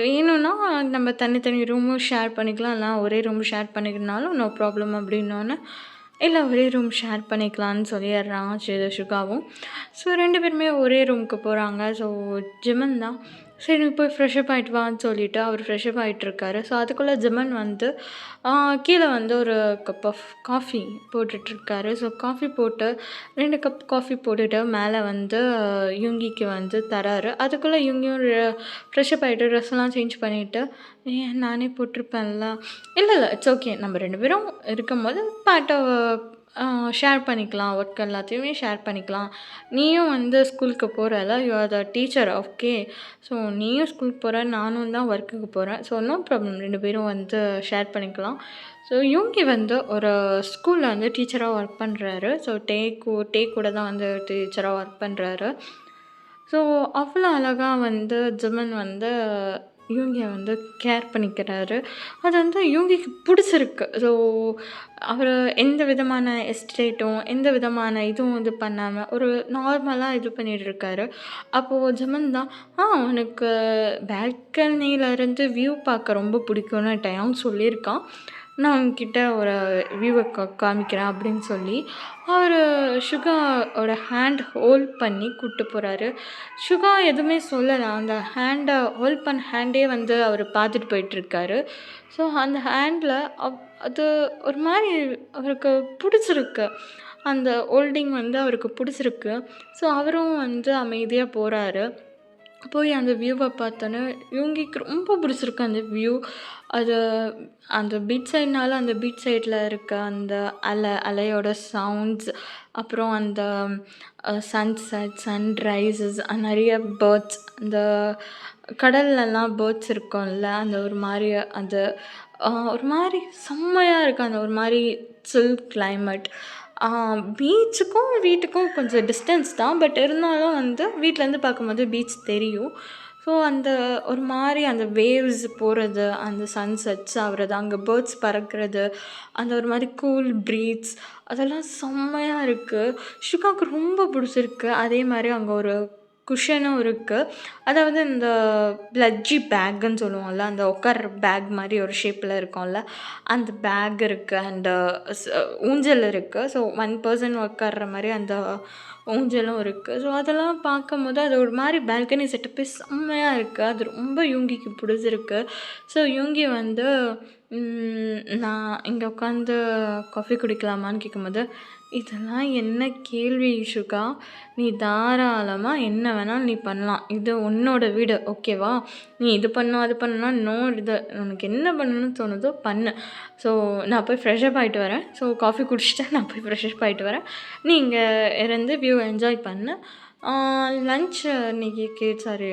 வேணும்னா நம்ம தனித்தனி ரூமும் ஷேர் பண்ணிக்கலாம், இல்லை ஒரே ரூம் ஷேர் பண்ணிக்கணுனாலும் நோ ப்ராப்ளம் அப்படின்னோன்னே இல்லை ஒரே ரூம் ஷேர் பண்ணிக்கலான்னு சொல்லிடுறான் சுகாவும். ஸோ 2 பேருமே ஒரே ரூமுக்கு போகிறாங்க. ஸோ ஜிமன் தான் சரி நீ போய் ஃப்ரெஷ்அப் ஆகிட்டு வான்னு சொல்லிவிட்டு அவர் ஃப்ரெஷ்அப் ஆகிட்டுருக்காரு. ஸோ அதுக்குள்ளே ஜிமன் வந்து கீழே வந்து ஒரு கப் ஆஃப் காஃபி போட்டுட்ருக்காரு. ஸோ காஃபி போட்டு 2 கப் காஃபி போட்டுட்டு மேலே வந்து யுங்கிக்கு வந்து தராரு. அதுக்குள்ளே யுங்கியும் ஃப்ரெஷ்அப் ஆகிட்டு ட்ரெஸ்லாம் சேஞ்ச் பண்ணிவிட்டு நானே போட்டிருப்பேன்ல, இல்லை இட்ஸ் ஓகே நம்ம 2 பேரும் இருக்கும்போது பாட்டை ஷேர் பண்ணிக்கலாம், ஒர்க் எல்லாத்தையுமே ஷேர் பண்ணிக்கலாம். நீயும் வந்து ஸ்கூலுக்கு போகிறல, you are the teacher, okay. So நீயும் ஸ்கூலுக்கு போகிற, நானும் தான் ஒர்க்குக்கு போகிறேன். ஸோ நோ ப்ராப்ளம் 2 பேரும் வந்து ஷேர் பண்ணிக்கலாம். ஸோ யுங்கி வந்து ஒரு ஸ்கூலில் வந்து டீச்சராக ஒர்க் பண்ணுறாரு. ஸோ டே கூட தான் வந்து டீச்சராக ஒர்க் பண்ணுறாரு. ஸோ அவ்வளோ அழகாக வந்து ஜிமன் வந்து யூங்கியை வந்து கேர் பண்ணிக்கிறாரு. அது வந்து யூங்கிக்கு பிடிச்சிருக்கு. ஸோ அவர் எந்த விதமான எஸ்டேட்டும் எந்த விதமான இதுவும் இது பண்ணாமல் ஒரு நார்மலாக இது பண்ணிகிட்ருக்காரு. அப்போது ஜிமன் தான் உனக்கு பால்கனியிலேருந்து வியூ பார்க்க ரொம்ப பிடிக்கும்னு டைம் சொல்லியிருக்கான், நான் உங்ககிட்ட ஒரு வியூவை காமிக்கிறேன் அப்படின்னு சொல்லி அவர் சுகாவோட ஹேண்ட் ஹோல்ட் பண்ணி கூப்பிட்டு போகிறாரு. சுகா எதுவுமே சொல்லலை, அந்த ஹேண்டை ஹோல்ட் பண்ண ஹேண்டே வந்து அவர் பார்த்துட்டு போயிட்டுருக்காரு. ஸோ அந்த ஹேண்டில் அது ஒரு மாதிரி அவருக்கு பிடிச்சிருக்கு, அந்த ஹோல்டிங் வந்து அவருக்கு பிடிச்சிருக்கு. ஸோ அவரும் வந்து அமைதியாக போகிறாரு. போய் அந்த வியூவை பார்த்தோன்னே யுங்கிக்கு ரொம்ப பிடிச்சிருக்கு அந்த வியூ. அது அந்த பீச் சைட்னால அந்த பீச் சைடில் இருக்க அந்த அலையோட சவுண்ட்ஸ், அப்புறம் அந்த சன்செட், சன்ரைசஸ், நிறைய பேர்ட்ஸ், அந்த கடல்லலாம் பேர்ட்ஸ் இருக்கும்ல, அந்த ஒரு மாதிரி அந்த ஒரு மாதிரி செம்மையாக இருக்குது. அந்த ஒரு மாதிரி சில் கிளைமேட். பீச்சுக்கும் வீட்டுக்கும் கொஞ்சம் டிஸ்டன்ஸ் தான், பட் இருந்தாலும் வந்து வீட்டிலேருந்து பார்க்கும்போது பீச் தெரியும். ஸோ அந்த ஒரு மாதிரி அந்த வேவ்ஸ் போகிறது, அந்த சன்செட்ஸ் ஆகிறது, அங்கே பேர்ட்ஸ் பறக்கிறது, அந்த ஒரு மாதிரி கூல் ப்ரீத்ஸ், அதெல்லாம் செம்மையாக இருக்குது. சுகாவுக்கு ரொம்ப பிடிச்சிருக்கு. அதே மாதிரி அங்கே ஒரு குஷனும் இருக்குது. அதாவது இந்த பிளட்ஜி பேக்குன்னு சொல்லுவோம்ல, அந்த உட்கார்ற பேக் மாதிரி ஒரு ஷேப்பில் இருக்கும்ல, அந்த பேக் இருக்குது. அண்ட் ஊஞ்சல் இருக்குது. ஸோ 1 பர்சன் உட்கார்ற மாதிரி அந்த ஊஞ்சலும் இருக்குது. ஸோ அதெல்லாம் பார்க்கும்போது அது ஒரு மாதிரி பால்கனி செட்டப்பே செம்மையாக இருக்குது. அது ரொம்ப யுங்கிக்கு பிடிச்சிருக்கு. ஸோ யுங்கி வந்து நான் இங்கே உட்காந்து காஃபி குடிக்கலாமான்னு கேட்கும்போது, இதெல்லாம் என்ன கேள்வி சுகா, நீ தாராளமாக என்ன வேணாலும் நீ பண்ணலாம், இது உன்னோட வீடு, ஓகேவா. நீ இது பண்ணணும் அது பண்ணலாம், நோ, இது உனக்கு என்ன பண்ணணும்னு தோணுதோ பண்ணு. ஸோ நான் போய் ஃப்ரெஷ்அப் ஆகிட்டு வரேன். ஸோ காஃபி குடிச்சிட்டு நான் போய் ஃப்ரெஷ்அப் ஆகிட்டு வரேன். நீ இங்கே இருந்து வியூ என்ஜாய் பண்ணு. லன்ச் இன்றைக்கி சாரி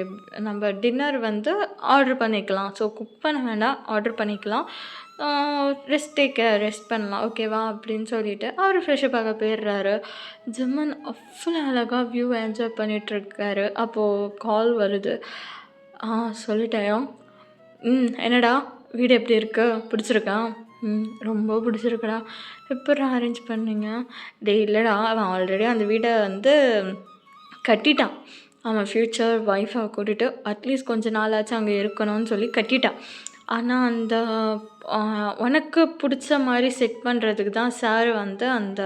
நம்ம டின்னர் வந்து ஆர்டர் பண்ணிக்கலாம். ஸோ குக் பண்ண வேண்டாம், ஆர்டர் பண்ணிக்கலாம். ரெஸ்ட் பண்ணலாம், ஓகேவா அப்படின்னு சொல்லிவிட்டு அவர் ஃப்ரெஷ்அப் ஆக போயிடுறாரு. ஜிம்மன் அவ்வளோ அழகாக வியூ என்ஜாய் பண்ணிகிட்ருக்காரு. அப்போது கால் வருது. சொல்லிட்டேன். என்னடா வீடு எப்படி இருக்கு, பிடிச்சிருக்கா? ரொம்ப பிடிச்சிருக்குடா. எப்போ அரேஞ்ச் பண்ணீங்க? இல்லைடா, அவன் ஆல்ரெடி அந்த வீடை வந்து கட்டிட்டான். அவன் ஃப்யூச்சர் ஒய்ஃபை கூட்டிகிட்டு அட்லீஸ்ட் கொஞ்ச நாளாச்சும் அங்கே இருக்கணும்னு சொல்லி கட்டிட்டான். ஆனா, அந்த அ உனக்கு புடிச்ச மாரி செட் பண்றதுக்கு தான் சார் வந்து அந்த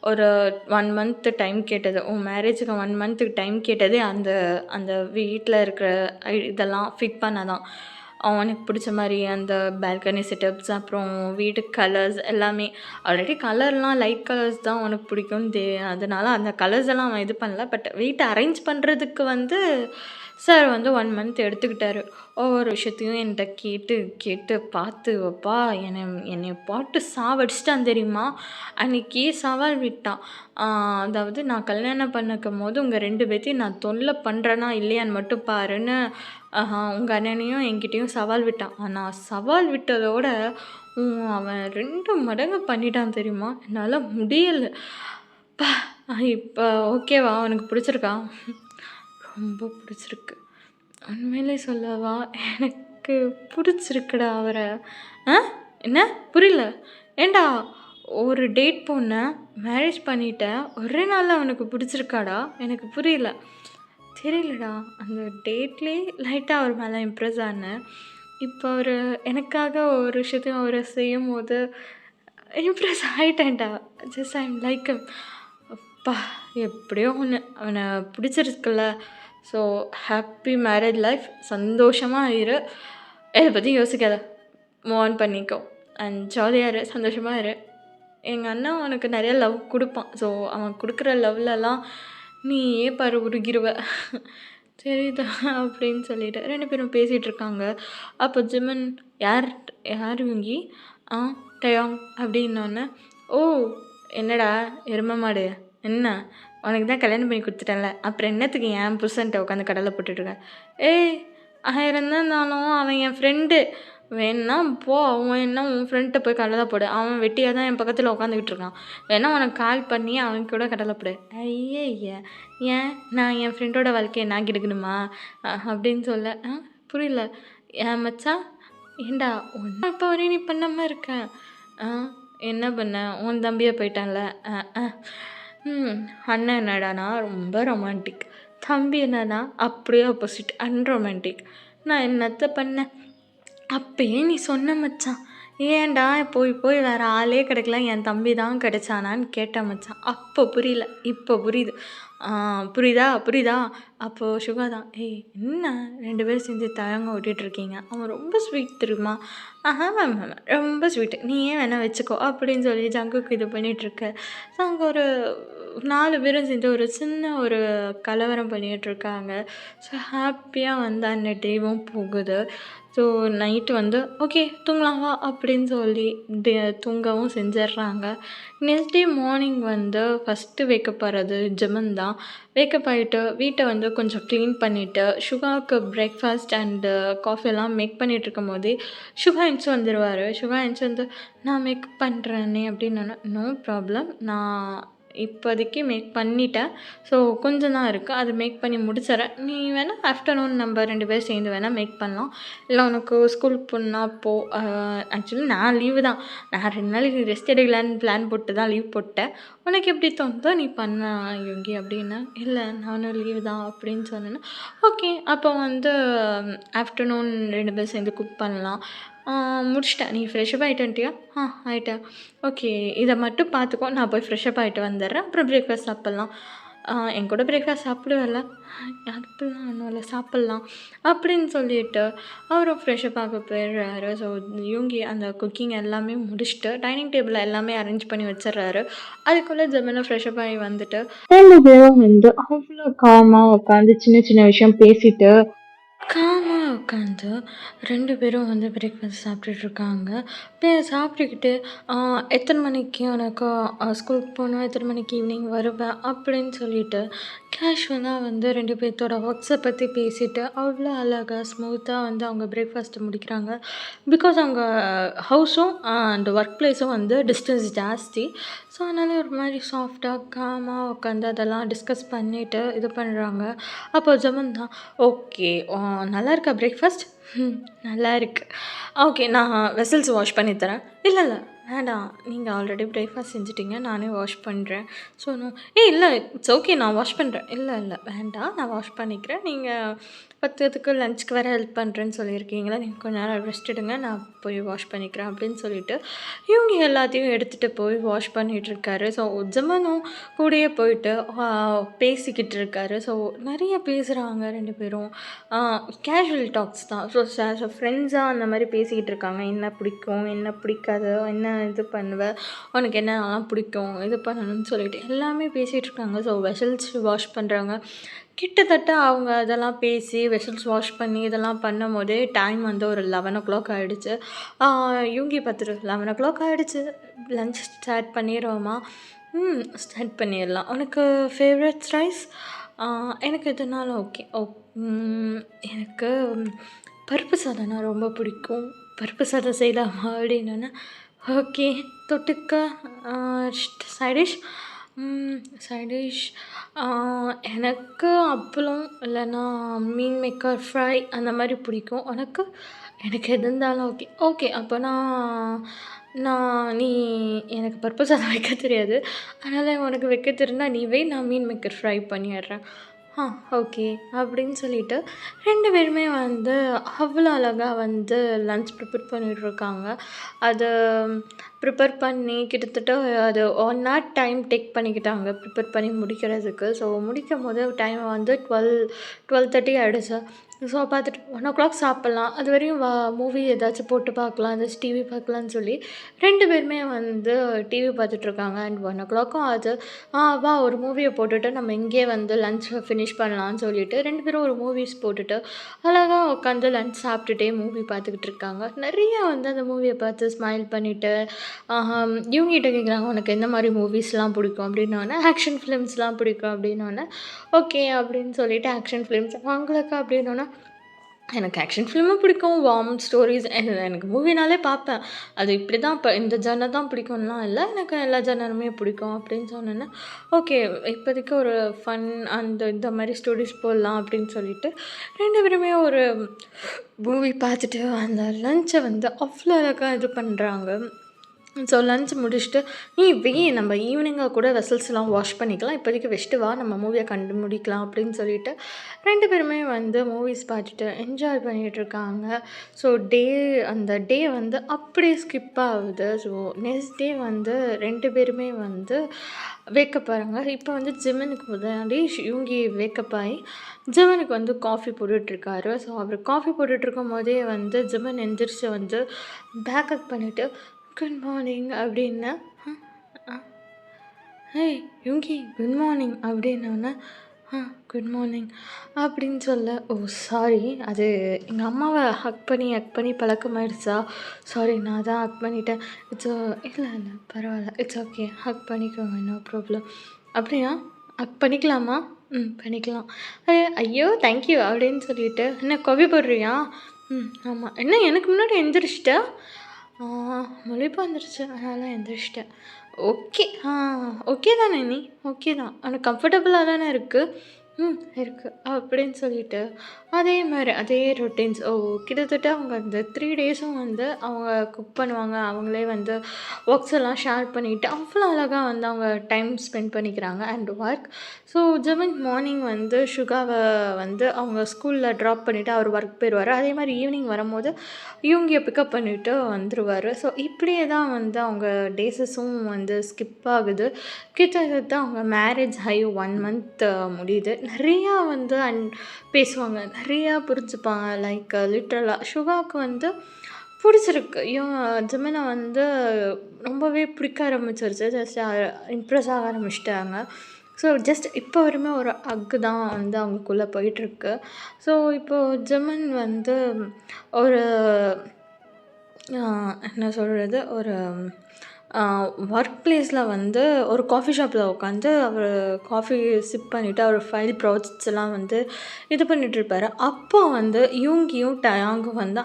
ஒரு 1 மந்த் டைம் கேட்டது. உன் மேரேஜுக்கு 1 மந்த்துக்கு டைம் கேட்டதே அந்த அந்த வீட்ல இருக்கிற இதெல்லாம் ஃபிட் பண்ண தான். உனக்கு பிடிச்ச மாரி அந்த பால்கனி செட்டப்ஸ், அப்புறம் வீட்டு கலர்ஸ் எல்லாமே. ஆல்ரெடி கலர்லாம் லைட் கலர்ஸ் தான் உனக்கு பிடிக்கும்னு அதனால அந்த கலர்ஸ் எல்லாம் அவன் இது பண்ணல. பட் வீட்ட அரேஞ்ச் பண்றதுக்கு வந்து சார் வந்து 1 மந்த் எடுத்துக்கிட்டாரு. ஒவ்வொரு விஷயத்தையும் என்ட்ட கேட்டு கேட்டு பார்த்து அப்பா என்னைய போட்டு சாவடிச்சுட்டான் தெரியுமா? அன்னைக்கு சவால் விட்டான். அதாவது நான் கல்யாணம் பண்ணிக்கும்போது உங்க 2 பேத்தையும் நான் தொல்ல பண்றேனா இல்லையான்னு மட்டும் பாருன்னு உங்க அண்ணனையும் என்கிட்டயும் சவால் விட்டான். ஆனா சவால் விட்டதோட அவன் 2 மடங்கு பண்ணிட்டான் தெரியுமா? என்னால முடியல. அப்பா! இப்ப ஓகேவா? உனக்கு பிடிச்சிருக்கா? ரொம்ப பிடிச்சிருக்கு. உண்மையிலே சொல்லவா? எனக்கு பிடிச்சிருக்குடா அவர. ஆ? என்ன? புரியல. ஏன்டா ஒரு டேட் போனேன், மேரேஜ் பண்ணிட்டேன். ஒரே நாள்ல அவனுக்கு பிடிச்சிருக்காடா? எனக்கு புரியல. தெரியலடா. அந்த டேட்லயே லைட்டா அவர் மேல இம்ப்ரெஸ் ஆனேன். இப்போ அவரு எனக்காக ஒரு விஷயத்தையும் அவரு செய்யும்போது இம்ப்ரெஸ் ஆயிட்டேன்டா. Just I am like him. அப்பா! எப்படியோ ஒண்ணு. அவன பிடிச்சிருக்குல்ல. So happy marriage life. சந்தோஷமா இரு. எத பத்தியும் யோசிக்காத. மூவ் ஆன் பண்ணிக்கோ. அண்ட் ஜாலியா இரு. சந்தோஷமா இரு. எங்க அண்ணன் உனக்கு நெறைய லவ் குடுப்பான். ஸோ அவன் குடுக்குற லவ்லலாம் நீயே பாரு உருகிருவ. தெரியுதா? அப்படின்னு சொல்லிட்டு 2 பேரும் பேசிட்டு இருக்காங்க. அப்போ ஜிமின் யார் யார் இவங்கி? ஆ டயாங் அப்படின்னோன்னே, ஓ! என்னடா எரும மாடு? என்ன? உனக்கு தான் கல்யாணம் பண்ணி குடுத்துட்டேன்ல. அப்புறம் என்னத்துக்கு என் புருஷன்ட்ட உட்காந்து கடல போட்டுட்ருக்க? ஏய்! 1000 தான் இருந்தாலும் அவன் என் ஃப்ரெண்டு. வேணுனா போ. அவன் என்ன உன் ஃப்ரெண்ட்ட போய் கடல போடு. அவன் வெட்டியா தான் என் பக்கத்துல உட்காந்துக்கிட்டு இருக்கான். வேணா உனக்கு கால் பண்ணி அவன் கூட கடல போடு. ஐயய்ய! ஏன்? நான் என் ஃப்ரெண்டோட வாழ்க்கைய நான் கெடுக்கணுமா? அப்படின்னு சொல்ல. புரியல. ஏன் மச்சான்? ஏன்டா ஒன்ன இப்போ வரையும் நீ பண்ணாம இருக்க? ஆ என்ன பண்ண? உன் தம்பியா போயிட்டான்ல. அண்ணன் என்னடான்னா ரொம்ப ரொமான்டிக். தம்பி என்னன்னா அப்படியே ஆப்போசிட் அன்ரொமான்டிக். நான் என்னத்த பண்ணேன்? அப்பயே நீ சொன்ன மச்சான். ஏன்டா போய் போய் வேற ஆளே கிடைக்கல, என் தம்பி தான் கிடைச்சானான்னு கேட்டேன் மச்சான். அப்போ புரியல. இப்போ புரியுது. புரியுதா? புரியுதா? அப்போ சுகா தான், ஏய் என்ன 2 பேரும் சேர்ந்து தயங்க விட்டுட்ருக்கீங்க. அவன் ரொம்ப ஸ்வீட் தெரியுமா? மேம் ரொம்ப ஸ்வீட்டு. நீ ஏன் வேணா வச்சுக்கோ அப்படின்னு சொல்லி ஜங்குக்கு இது பண்ணிகிட்ருக்கு. ஸோ அங்கே ஒரு 4 பேரும் சேர்ந்து ஒரு சின்ன ஒரு கலவரம் பண்ணிகிட்ருக்காங்க. ஸோ ஹாப்பியாக வந்து அந்த டேவும் போகுது. ஸோ நைட்டு வந்து ஓகே தூங்கலாம் வா அப்படின்னு சொல்லி தூங்கவும் செஞ்சிடுறாங்க. நெக்ஸ்ட் டே மார்னிங் வந்து ஃபஸ்ட்டு வேக்கப் ஆகிறது ஜெமன் தான். வேக்கப் ஆகிட்டு வீட்டை வந்து கொஞ்சம் க்ளீன் பண்ணிவிட்டு சுகாவுக்கு பிரேக்ஃபாஸ்ட் அண்டு காஃபியெல்லாம் மேக் பண்ணிகிட்ருக்கும் போதே சுகா எந்திச்சு வந்துடுவார். சுகா எந்திச்சு வந்து நான் மேக் பண்ணுறேனே அப்படின்னு. நோ ப்ராப்ளம், நான் இப்போதைக்கு மேக் பண்ணிட்டேன். ஸோ கொஞ்சம் தான் இருக்குது, அது மேக் பண்ணி முடிச்சிடுறேன். நீ வேணால் ஆஃப்டர்நூன் நம்ம 2 பேரும் சேர்ந்து வேணால் மேக் பண்ணலாம். இல்லை உனக்கு ஸ்கூலுக்கு போகணுன்னா போ. ஆக்சுவலி நான் லீவு தான். நான் 2 நாளைக்கு ரெஸ்ட் எடுக்கலான்னு பிளான் போட்டு தான் லீவ் போட்டேன். உனக்கு எப்படி தோணுதோ நீ பண்ண யோகி அப்படின்னு. இல்லை நானும் லீவு தான் அப்படின்னு சொன்னேன்னா, ஓகே அப்போ வந்து ஆஃப்டர்நூன் 2 பேரும் சேர்ந்து குக் பண்ணலாம். முடிச்சிட்டேன். நீ ஃப்ரெஷ்அப் ஆகிட்டேன்ட்டியா? ஆயிட்டேன். ஓகே இதை மட்டும் பார்த்துக்கோ, நான் போய் ஃப்ரெஷ்அப் ஆகிட்டு வந்துடுறேன். அப்புறம் பிரேக்ஃபாஸ்ட் சாப்பிட்லாம். என் கூட பிரேக்ஃபாஸ்ட் சாப்பிடுவேல்ல? அப்படிலாம் ஒன்றும் இல்லை, சாப்பிட்லாம் அப்படின்னு சொல்லிட்டு அவரும் ஃப்ரெஷ்அப் ஆக போயிடுறாரு. ஸோ யூங்கி அந்த குக்கிங் எல்லாமே முடிச்சுட்டு டைனிங் டேபிளில் எல்லாமே அரேஞ்ச் பண்ணி வச்சிடுறாரு. அதுக்குள்ளே ஜெமினும் ஃப்ரெஷ்அப் ஆகி வந்துட்டு 2 பேரும் வந்து அவ்வளோ காமாக உட்காந்து சின்ன சின்ன விஷயம் பேசிட்டு காமாக உட்காந்து 2 பேரும் வந்து பிரேக்ஃபாஸ்ட் சாப்பிட்டுட்ருக்காங்க. சாப்பிட்டுக்கிட்டு எத்தனை மணிக்கு உனக்கு ஸ்கூலுக்கு போகணும், எத்தனை மணிக்கு ஈவினிங் வருவேன் அப்படின்னு சொல்லிட்டு கேஷுவலாக வந்து 2 பேர்த்தோட ஒர்க்ஸை பற்றி பேசிட்டு அவ்வளோ அழகாக ஸ்மூத்தாக வந்து அவங்க பிரேக்ஃபாஸ்ட்டை முடிக்கிறாங்க. பிகாஸ் அவங்க ஹவுஸும் அண்ட் ஒர்க் பிளேஸும் வந்து டிஸ்டன்ஸ் ஜாஸ்தி. ஸோ அதனால் ஒரு மாதிரி சாஃப்டாக காமாக உட்காந்து அதெல்லாம் டிஸ்கஸ் பண்ணிவிட்டு இது பண்ணுறாங்க. அப்போ ஜெமன் தான், ஓகே நல்லா இருக்கா பிரேக்ஃபாஸ்ட்? நல்லா இருக்கு. ஓகே நான் வெசல்ஸ் வாஷ் பண்ணி தரேன். இல்லை வேண்டாம். நீங்க ஆல்ரெடி பிரேக்ஃபாஸ்ட் செஞ்சுட்டீங்க. நானே வாஷ் பண்றேன். சொன்னோம். இல்ல இட்ஸ் ஓகே நான் வாஷ் பண்றேன். இல்ல வேண்டாம். நான் வாஷ் பண்ணிக்கிறேன். நீங்க பத்தாததுக்கு லஞ்சுக்கு வேற ஹெல்ப் பண்றேன்னு சொல்லியிருக்கீங்களா? நீங்க கொஞ்ச நேரம் ரெஸ்ட் எடுங்க. நான் போய் வாஷ் பண்ணிக்கிறேன் அப்படின்னு சொல்லிட்டு, இவங்க எல்லாத்தையும் எடுத்துட்டு போய் வாஷ் பண்ணிட்டுருக்காரு. ஸோ ஜிம்மனும் கூடயே போயிட்டு பேசிக்கிட்டு இருக்காரு. ஸோ நெறைய பேசுறாங்க 2 பேரும். கேஷுவல் டாக்ஸ் தான். ஸோ ஃப்ரெண்ட்ஸா அந்த மாரி பேசிக்கிட்டு இருக்காங்க. என்ன பிடிக்கும், என்ன பிடிக்காது, என்ன இது பண்ணுவ, உனக்கு என்னலாம் பிடிக்கும், இது பண்ணணும்னு சொல்லிட்டு எல்லாமே பேசிகிட்டு இருக்காங்க. ஸோ வெசல்ஸ் வாஷ் பண்ணுறாங்க. கிட்டத்தட்ட அவங்க அதெல்லாம் பேசி வெசல்ஸ் வாஷ் பண்ணி இதெல்லாம் பண்ணும்போதே டைம் வந்து ஒரு 11:00 ஆகிடுச்சு. யூங்கி பார்த்துட்டு 11:00 ஆகிடுச்சு, லஞ்ச் ஸ்டார்ட் பண்ணிடுவோமா? ஸ்டார்ட் பண்ணிடலாம். உனக்கு ஃபேவரட்ஸ் ரைஸ்? எனக்கு எதுனாலும் ஓகே. எனக்கு பருப்பு சாதம்னா ரொம்ப பிடிக்கும். பருப்பு சாதம் செய்யலாமா அப்படின்னோன்னே, ஓகே. தொட்டுக்க சைட் டிஷ் சைட் டிஷ் எனக்கு அப்பளம் இல்லைன்னா மீன் மேக்கர் ஃப்ரை அந்த மாதிரி பிடிக்கும். உனக்கு? எனக்கு எது இருந்தாலும் ஓகே. ஓகே அப்போனா நீ எனக்கு பருப்பு சாதம் வைக்க தெரியாது. அதனால் உனக்கு வைக்க தெரிந்தா நீ வை, நான் மீன் மேக்கர் ஃப்ரை பண்ணிடுறேன். ஓகே அப்படின்னு சொல்லிட்டு 2 பேருமே வந்து அவ்வளோ அழகா வந்து லஞ்ச் ப்ரிப்பேர் பண்ணிகிட்ருக்காங்க. அது ப்ரிப்பேர் பண்ணி கிட்டத்தட்ட அது 1 hour டைம் டேக் பண்ணிக்கிட்டாங்க ப்ரிப்பேர் பண்ணி முடிக்கிறதுக்கு. ஸோ முடிக்கும்போது டைம் வந்து 12:30 ஆகிடுச்சு. ஸோ பார்த்துட்டு 1:00 சாப்பிட்லாம். அது வரையும் மூவி ஏதாச்சும் போட்டு பார்க்கலாம், ஏதாச்சும் டிவி பார்க்கலான்னு சொல்லி 2 பேருமே வந்து டிவி பார்த்துட்ருக்காங்க. அண்ட் 1:00 ஆச்சு. வா ஒரு மூவியை போட்டுட்டு நம்ம இங்கேயே வந்து லஞ்ச் ஃபினிஷ் பண்ணலான்னு சொல்லிட்டு 2 பேரும் ஒரு மூவிஸ் போட்டுட்டு அழகா உட்காந்து லஞ்ச் சாப்பிட்டுட்டே மூவி பார்த்துக்கிட்டு இருக்காங்க. நிறைய வந்து அந்த மூவியை பார்த்து ஸ்மைல் பண்ணிவிட்டு இவங்ககிட்ட கேட்குறாங்க, உனக்கு எந்த மாதிரி மூவிஸ்லாம் பிடிக்கும் அப்படின்னோடனே, ஆக்ஷன் ஃபிலிம்ஸ்லாம் பிடிக்கும் அப்படின்னோடனே, ஓகே அப்படின்னு சொல்லிட்டு ஆக்ஷன் ஃபிலிம்ஸ் அவங்களுக்கு அப்படின்னோன்னா, எனக்கு ஆக்ஷன் ஃபிலிமும் பிடிக்கும், வார்ம் ஸ்டோரிஸ் எனக்கு மூவினாலே பார்ப்பேன். அது இப்படி தான் இப்போ இந்த ஜானர் தான் பிடிக்கும்லாம் இல்லை, எனக்கு எல்லா ஜானருமே பிடிக்கும் அப்படின்னு சொன்னேன்னா, ஓகே இப்போதைக்கு ஒரு ஃபன் இந்த மாதிரி ஸ்டோரிஸ் போடலாம் அப்படின்னு சொல்லிட்டு 2 பேருமே ஒரு மூவி பார்த்துட்டு அந்த லஞ்சை வந்து அவ்வளோ அழகாக இது பண்ணுறாங்க. ஸோ லஞ்ச் முடிச்சுட்டு, நீ நம்ம ஈவினிங்காக கூட வெசல்ஸ்லாம் வாஷ் பண்ணிக்கலாம், இப்போதைக்கு வச்சுட்டு வா நம்ம மூவியை கண்டு முடிக்கலாம் அப்படின்னு சொல்லிட்டு 2 பேருமே வந்து மூவிஸ் பார்த்துட்டு என்ஜாய் பண்ணிகிட்ருக்காங்க. ஸோ அந்த டே வந்து அப்படியே ஸ்கிப் ஆகுது. ஸோ நெக்ஸ்ட் டே வந்து 2 பேருமே வந்து வேக்கப் ஆகிறாங்க. இப்போ வந்து ஜிம்மனுக்கு முன்னாடி இவங்கி வேக்கப் ஆகி ஜிம்மனுக்கு வந்து காஃபி போட்டுட்ருக்காரு. ஸோ அவர் காஃபி போட்டுட்ருக்கும் போதே வந்து ஜிம்மன் எந்திரிச்சு வந்து பேக்கப் பண்ணிவிட்டு, குட் மார்னிங் அப்படின்னேன். ஹேய் யுங்கி குட் மார்னிங் அப்படின்னோடனே, குட் மார்னிங் அப்படின்னு சொல்ல, ஓ சாரி அது எங்கள் அம்மாவை ஹக் பண்ணி பழக்கமாயிடுச்சா? சாரி நான் தான் ஹக் பண்ணிட்டேன். இல்லை பரவாயில்ல, இட்ஸ் ஓகே, ஹக் பண்ணிக்கோங்க, நோ ப்ராப்ளம். அப்படியா? ஹக் பண்ணிக்கலாமா? பண்ணிக்கலாம். ஐயோ தேங்க்யூ அப்படின்னு சொல்லிட்டு, என்ன காஃபி போடுறியா? ஆமாம். என்ன எனக்கு முன்னாடி எந்திரிச்சிட்டா? முழிப்பு வந்துருச்சு அதனால் எந்திரிச்சிட்டேன். ஓகே ஓகே தானே நீ? ஓகே தான். உனக்கு கம்ஃபர்டபுளாக தானே இருக்குது? இருக்குது அப்படின்னு சொல்லிட்டு அதே மாதிரி அதே ரொட்டீன்ஸ் கிட்டத்தட்ட அவங்க அந்த 3 டேஸும் வந்து அவங்க குக் பண்ணுவாங்க. அவங்களே வந்து ஒர்க்ஸ் எல்லாம் ஷேர் பண்ணிவிட்டு அவ்வளோ அழகாக வந்து அவங்க டைம் ஸ்பெண்ட் பண்ணிக்கிறாங்க அண்ட் ஒர்க். ஸோ ஜிம்மன் மார்னிங் வந்து சுகாவை வந்து அவங்க ஸ்கூலில் ட்ராப் பண்ணிவிட்டு அவர் ஒர்க் போயிடுவார். அதே மாதிரி ஈவினிங் வரும்போது இவங்க பிக்கப் பண்ணிவிட்டு வந்துடுவார். ஸோ இப்படியே தான் வந்து அவங்க டேஸஸும் வந்து ஸ்கிப் ஆகுது. கிட்டத்தட்ட அவங்க மேரேஜ் ஆகி 1 month முடியுது. நிறையா வந்து பேசுவாங்க, நிறையா புரிஞ்சுப்பாங்க. லைக் லிட்ரலாக சுகாவுக்கு வந்து பிடிச்சிருக்கு. ஜிம்மனை வந்து ரொம்பவே பிடிக்க ஆரம்பிச்சிருச்சு. ஜஸ்ட் இம்ப்ரெஸ் ஆக ஆரம்பிச்சிட்டாங்க. ஸோ ஜஸ்ட் இப்போ வரையுமே ஒரு ஹக்கு தான் வந்து அவங்களுக்குள்ளே போயிட்டுருக்கு. ஸோ இப்போது ஜிம்மன் வந்து ஒரு என்ன சொல்கிறது, ஒரு ஒர்க் பிளேஸில் வந்து ஒரு காஃபி ஷாப்பில் உட்காந்து அவர் காஃபி சிப் பண்ணிவிட்டு அவர் ஃபைல் ப்ராஜெக்ட்ஸ் எல்லாம் வந்து இது பண்ணிகிட்ருப்பாரு. அப்போ வந்து யூங்கியும் டயாங்கும் வந்து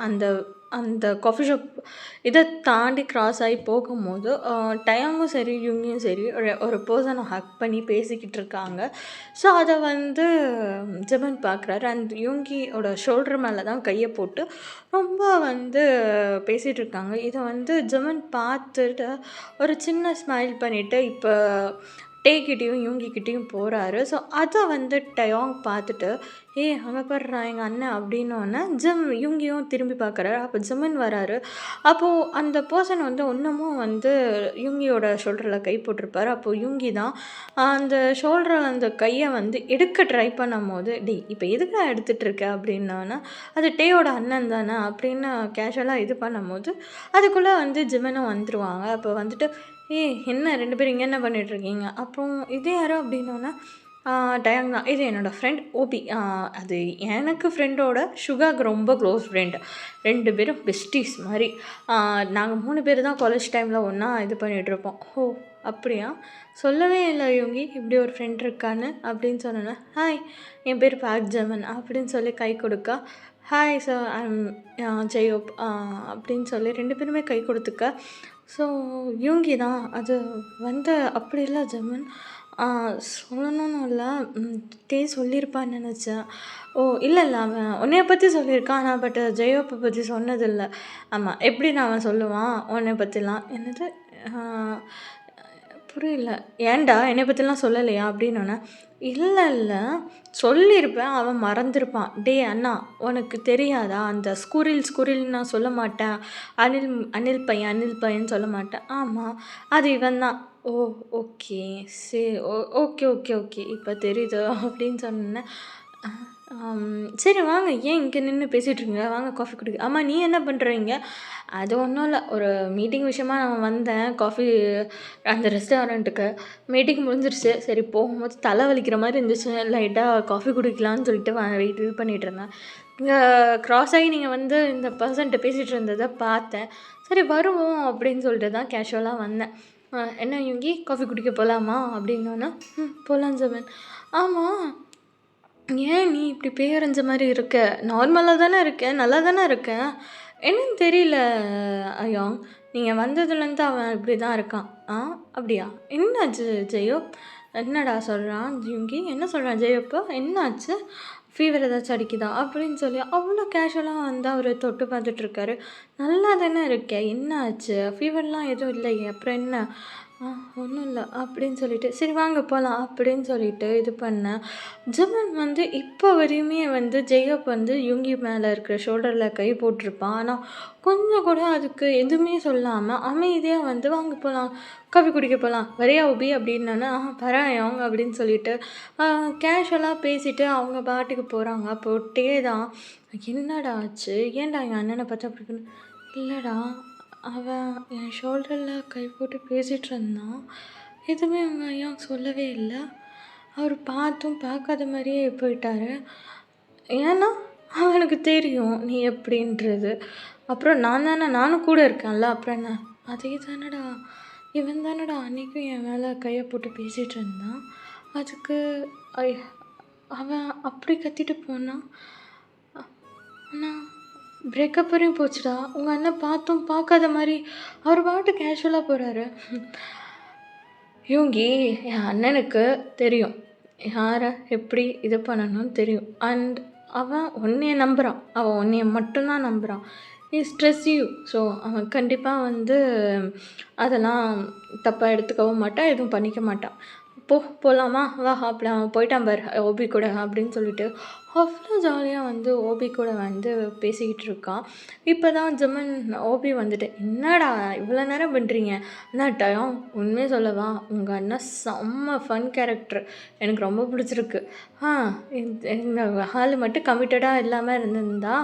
அந்த காஃபி ஷாப் இதை தாண்டி கிராஸ் ஆகி போகும்போது டயாங்கும் சரி யுங்கியும் சரி ஒரு பர்சனை ஹக் பண்ணி பேசிக்கிட்டு இருக்காங்க. ஸோ அதை வந்து ஜெபன் பார்க்குறாரு. அந்த யுங்கியோட ஷோல்டர் மேலே தான் கையை போட்டு ரொம்ப வந்து பேசிகிட்டு இருக்காங்க. இதை வந்து ஜெபன் பார்த்துட்டு ஒரு சின்ன ஸ்மைல் பண்ணிவிட்டு இப்போ டேக்கிட்டேயும் யூங்கிக்கிட்டேயும் போகிறாரு. ஸோ அதை வந்து டயாங் பார்த்துட்டு அங்கே பாடுறா எங்கள் அண்ணன் அப்படின்னோடனே யூங்கியும் திரும்பி பார்க்குறாரு. அப்போ ஜிமின் வராரு. அப்போது அந்த பர்சன் வந்து இன்னமும் வந்து யூங்கியோட ஷோல்டரில் கை போட்டிருப்பாரு. அப்போது யூங்கி தான் அந்த ஷோல்டரில் அந்த கையை வந்து எடுக்க ட்ரை பண்ணும் போது இப்போ எதுக்கு எடுத்துகிட்டு இருக்க அப்படின்னோன்னா அது டேயோட அண்ணன் தானே அப்படின்னு கேஷுவலாக இது பண்ணும் போது அதுக்குள்ளே வந்து ஜிமினும் வந்துடுவாங்க. அப்போ வந்துட்டு என்ன 2 பேரும் இங்கே என்ன பண்ணிகிட்ருக்கீங்க? அப்புறம் இது யாரோ அப்படின்னோன்னா டயாங் தான். இது என்னோடய ஃப்ரெண்ட் ஓபி. அது எனக்கு ஃப்ரெண்டோட சுகாக்கு ரொம்ப க்ளோஸ் ஃப்ரெண்டு. 2 பேரும் பெஸ்டீஸ் மாதிரி. நாங்கள் 3 பேர் தான் காலேஜ் டைமில் ஒன்றா இது பண்ணிகிட்ருப்போம். அப்படியா? சொல்லவே இல்லை யோங்கி இப்படி ஒரு ஃப்ரெண்ட் இருக்கான்னு அப்படின்னு சொன்னேன்னா ஹாய் என் பேர் பாக் ஜமன் அப்படின்னு சொல்லி கை கொடுக்க ஹாய் சார் ஐம் ஜெயோப் அப்படின்னு சொல்லி 2 பேருமே கை கொடுத்துக்க. ஸோ யூங்கி தான் அது வந்து அப்படி இல்லை ஜமன் சொல்லணும்னு இல்லை டே சொல்லியிருப்பான்னு நினச்சேன். இல்லை அவன் உன்னைய பற்றி சொல்லியிருக்கான். ஆனால் பட் ஜெயோப்பை பற்றி சொன்னதில்லை. ஆமாம் எப்படின்னு அவன் சொல்லுவான் உன்னை பற்றிலாம்? என்னது புரியல. ஏன்டா என்னை பற்றிலாம் சொல்லலையா அப்படின்னோன்னே இல்லை சொல்லியிருப்பேன் அவன் மறந்துருப்பான். அண்ணா உனக்கு தெரியாதா அந்த ஸ்குரில் நான் சொல்ல மாட்டேன். அனில் பையன் சொல்ல மாட்டேன். ஆமாம் அது இவன் தான். ஓகே சரி ஓகே இப்போ தெரியுது அப்படின்னு சொன்னேன். சரி வாங்க ஏன் இங்கே நின்று பேசிகிட்ருக்கீங்க? வாங்க காஃபி குடிக்க. ஆமாம் நீ என்ன பண்ணுறீங்க? அது ஒன்றும் இல்லை ஒரு மீட்டிங் விஷயமா நான் வந்தேன் காஃபி அந்த ரெஸ்டாரண்ட்டுக்கு. மீட்டிங் முடிஞ்சிருச்சு. சரி போகும்போது தலை வலிக்கிற மாதிரி இருந்துச்சு. லைட்டாக காஃபி குடிக்கலான்னு சொல்லிட்டு வெயிட் இது பண்ணிகிட்டு இருந்தேன். இங்கே க்ராஸ் ஆகி நீங்கள் வந்து இந்த பர்சன்ட்ட பேசிகிட்டு இருந்ததை பார்த்தேன். சரி வருவோம் அப்படின்னு சொல்லிட்டு தான் கேஷுவலாக வந்தேன். என்ன யுங்கி காஃபி குடிக்க போகலாமா அப்படின்னோன்னா போகலாம் ஜமன். ஆமாம் ஏன் நீ இப்படி பேரஞ்ச மாதிரி இருக்க? நார்மலாக தானே இருக்கேன், நல்லா தானே இருக்கேன். என்னன்னு தெரியல அயாங், நீங்கள் வந்ததுலேருந்து அவன் இப்படி தான் இருக்கான். அப்படியா? என்னாச்சு ஜெயோ? என்னடா சொல்கிறான் யுங்கி? என்ன சொல்கிறான் ஜெயோப்போ? என்னாச்சு? ஃபீவர் ஏதாச்சும் அடிக்குதா அப்படின்னு சொல்லி அவ்வளோ கேஷுவலாக வந்து அவர் தொட்டு பார்த்துட்ருக்காரு. நல்லா தானே இருக்கேன், என்ன ஆச்சு? ஃபீவர்லாம் எதுவும் இல்லையே, அப்புறம் என்ன? ஒன்றும் இல்லை அப்படின்னு சொல்லிட்டு சரி வாங்க போகலாம் அப்படின்னு சொல்லிட்டு இது பண்ணேன். ஜமன் வந்து இப்போ வரையுமே வந்து ஜெயப் வந்து யுங்கி மேலே இருக்கிற ஷோல்டரில் கை போட்டிருப்பான். ஆனால் கொஞ்சம் கூட அதுக்கு எதுவுமே சொல்லாமல் அமைதியாக வந்து வாங்க போகலாம் காஃபி குடிக்க போகலாம் வரையா உபி அப்படின்னா பராயவங்க அப்படின்னு சொல்லிட்டு கேஷுவலாக பேசிட்டு அவங்க பாட்டுக்கு போகிறாங்க. போட்டே தான் என்னடா ஆச்சு? ஏன்டா எங்கள் அண்ணனை பார்த்தா அப்படி இல்லைடா அவன் என் ஷோல்டரில் கை போட்டு பேசிகிட்டு இருந்தான். எதுவுமே அவங்க ஐயா சொல்லவே இல்லை. அவர் பார்த்தும் பார்க்காத மாதிரியே போயிட்டார். ஏன்னா அவனுக்கு தெரியும் நீ எப்படின்றது. அப்புறம் நானும் கூட இருக்கேன்ல, அப்புறம் என்ன? அதே தானடா இவன் தானடா அன்றைக்கும் என் மேலே கையை போட்டு பேசிகிட்டு இருந்தான். அதுக்கு அவன் அப்படி கத்திட்டு போனான். ஆனால் பிரேக்கப் வரையும் போச்சுடா. உங்கள் அண்ணன் பார்த்தும் பார்க்காத மாதிரி அவர் பாட்டு கேஷுவலாக போகிறாரு. யூங்கி என் அண்ணனுக்கு தெரியும் யாரை எப்படி இது பண்ணணும்னு தெரியும். அண்ட் அவன் உன்னைய நம்புகிறான். அவன் உன்னைய மட்டும்தான் நம்புகிறான். Stress you. ஸோ அவன் கண்டிப்பாக வந்து அதெல்லாம் தப்பாக எடுத்துக்கவும் மாட்டான், எதுவும் பண்ணிக்க மாட்டான். போகலாமா வா அப்படி அவன் போயிட்டான் பார் ஓபி கூட அப்படின்னு சொல்லிட்டு அவ்வளோ ஜாலியாக வந்து ஓபி கூட வந்து பேசிக்கிட்டு இருக்கான். இப்போ தான் ஜமன் ஓபி வந்துட்டு என்னடா இவ்வளோ நேரம் பண்ணுறீங்க? அண்ணா டயம் உண்மையை சொல்லவா உங்கள் அண்ணன் செம்ம ஃபன் கேரக்டர், எனக்கு ரொம்ப பிடிச்சிருக்கு. இந்த ஹால் மட்டும் கமிட்டடாக இல்லாமல் இருந்திருந்தா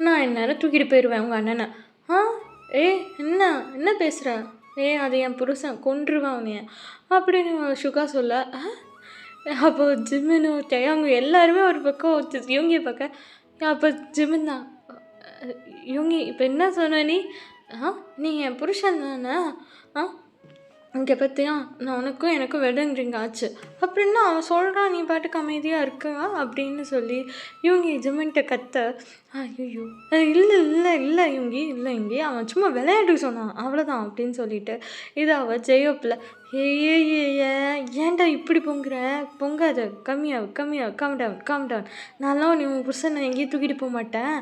நான் இந்நேரம் தூக்கிட்டு போயிடுவேன் உங்கள் அண்ணனை. என்ன பேசுகிற? அது என் புருஷன் கொன்றுவான் அவனைய அப்படின்னு சுகா சொல்ல. அப்போ ஜிமினு டயாங்கு எல்லாருமே ஒரு பக்கம் யோங்கியை பார்க்க. அப்போ ஜிமின் தான் யோங்கி இப்போ என்ன சொன்ன நீ? நீ என் புருஷன் தானே? இங்கே பார்த்தியா நான் உனக்கும் எனக்கும் வெட்டிங் ரிங் ஆச்சு அப்படின்னா அவன் சொல்கிறான், நீ பாட்டுக்கு அமைதியாக இருக்கா அப்படின்னு சொல்லி இவங்க ஜிமின்கிட்ட கத்த, ஐயோ இல்லை இல்லை இல்லை இவங்கி அவன் சும்மா விளையாட்டுக்கு சொன்னான் அவ்வளோதான் அப்படின்னு சொல்லிட்டு இது அவள் ஜெயோப்பில், ஏன்டா இப்படி பொங்காத, கம்மியா கம் டவுன். நான்லாம் நீ உன் புருஷனை எங்கேயும் தூக்கிட்டு போக மாட்டேன்,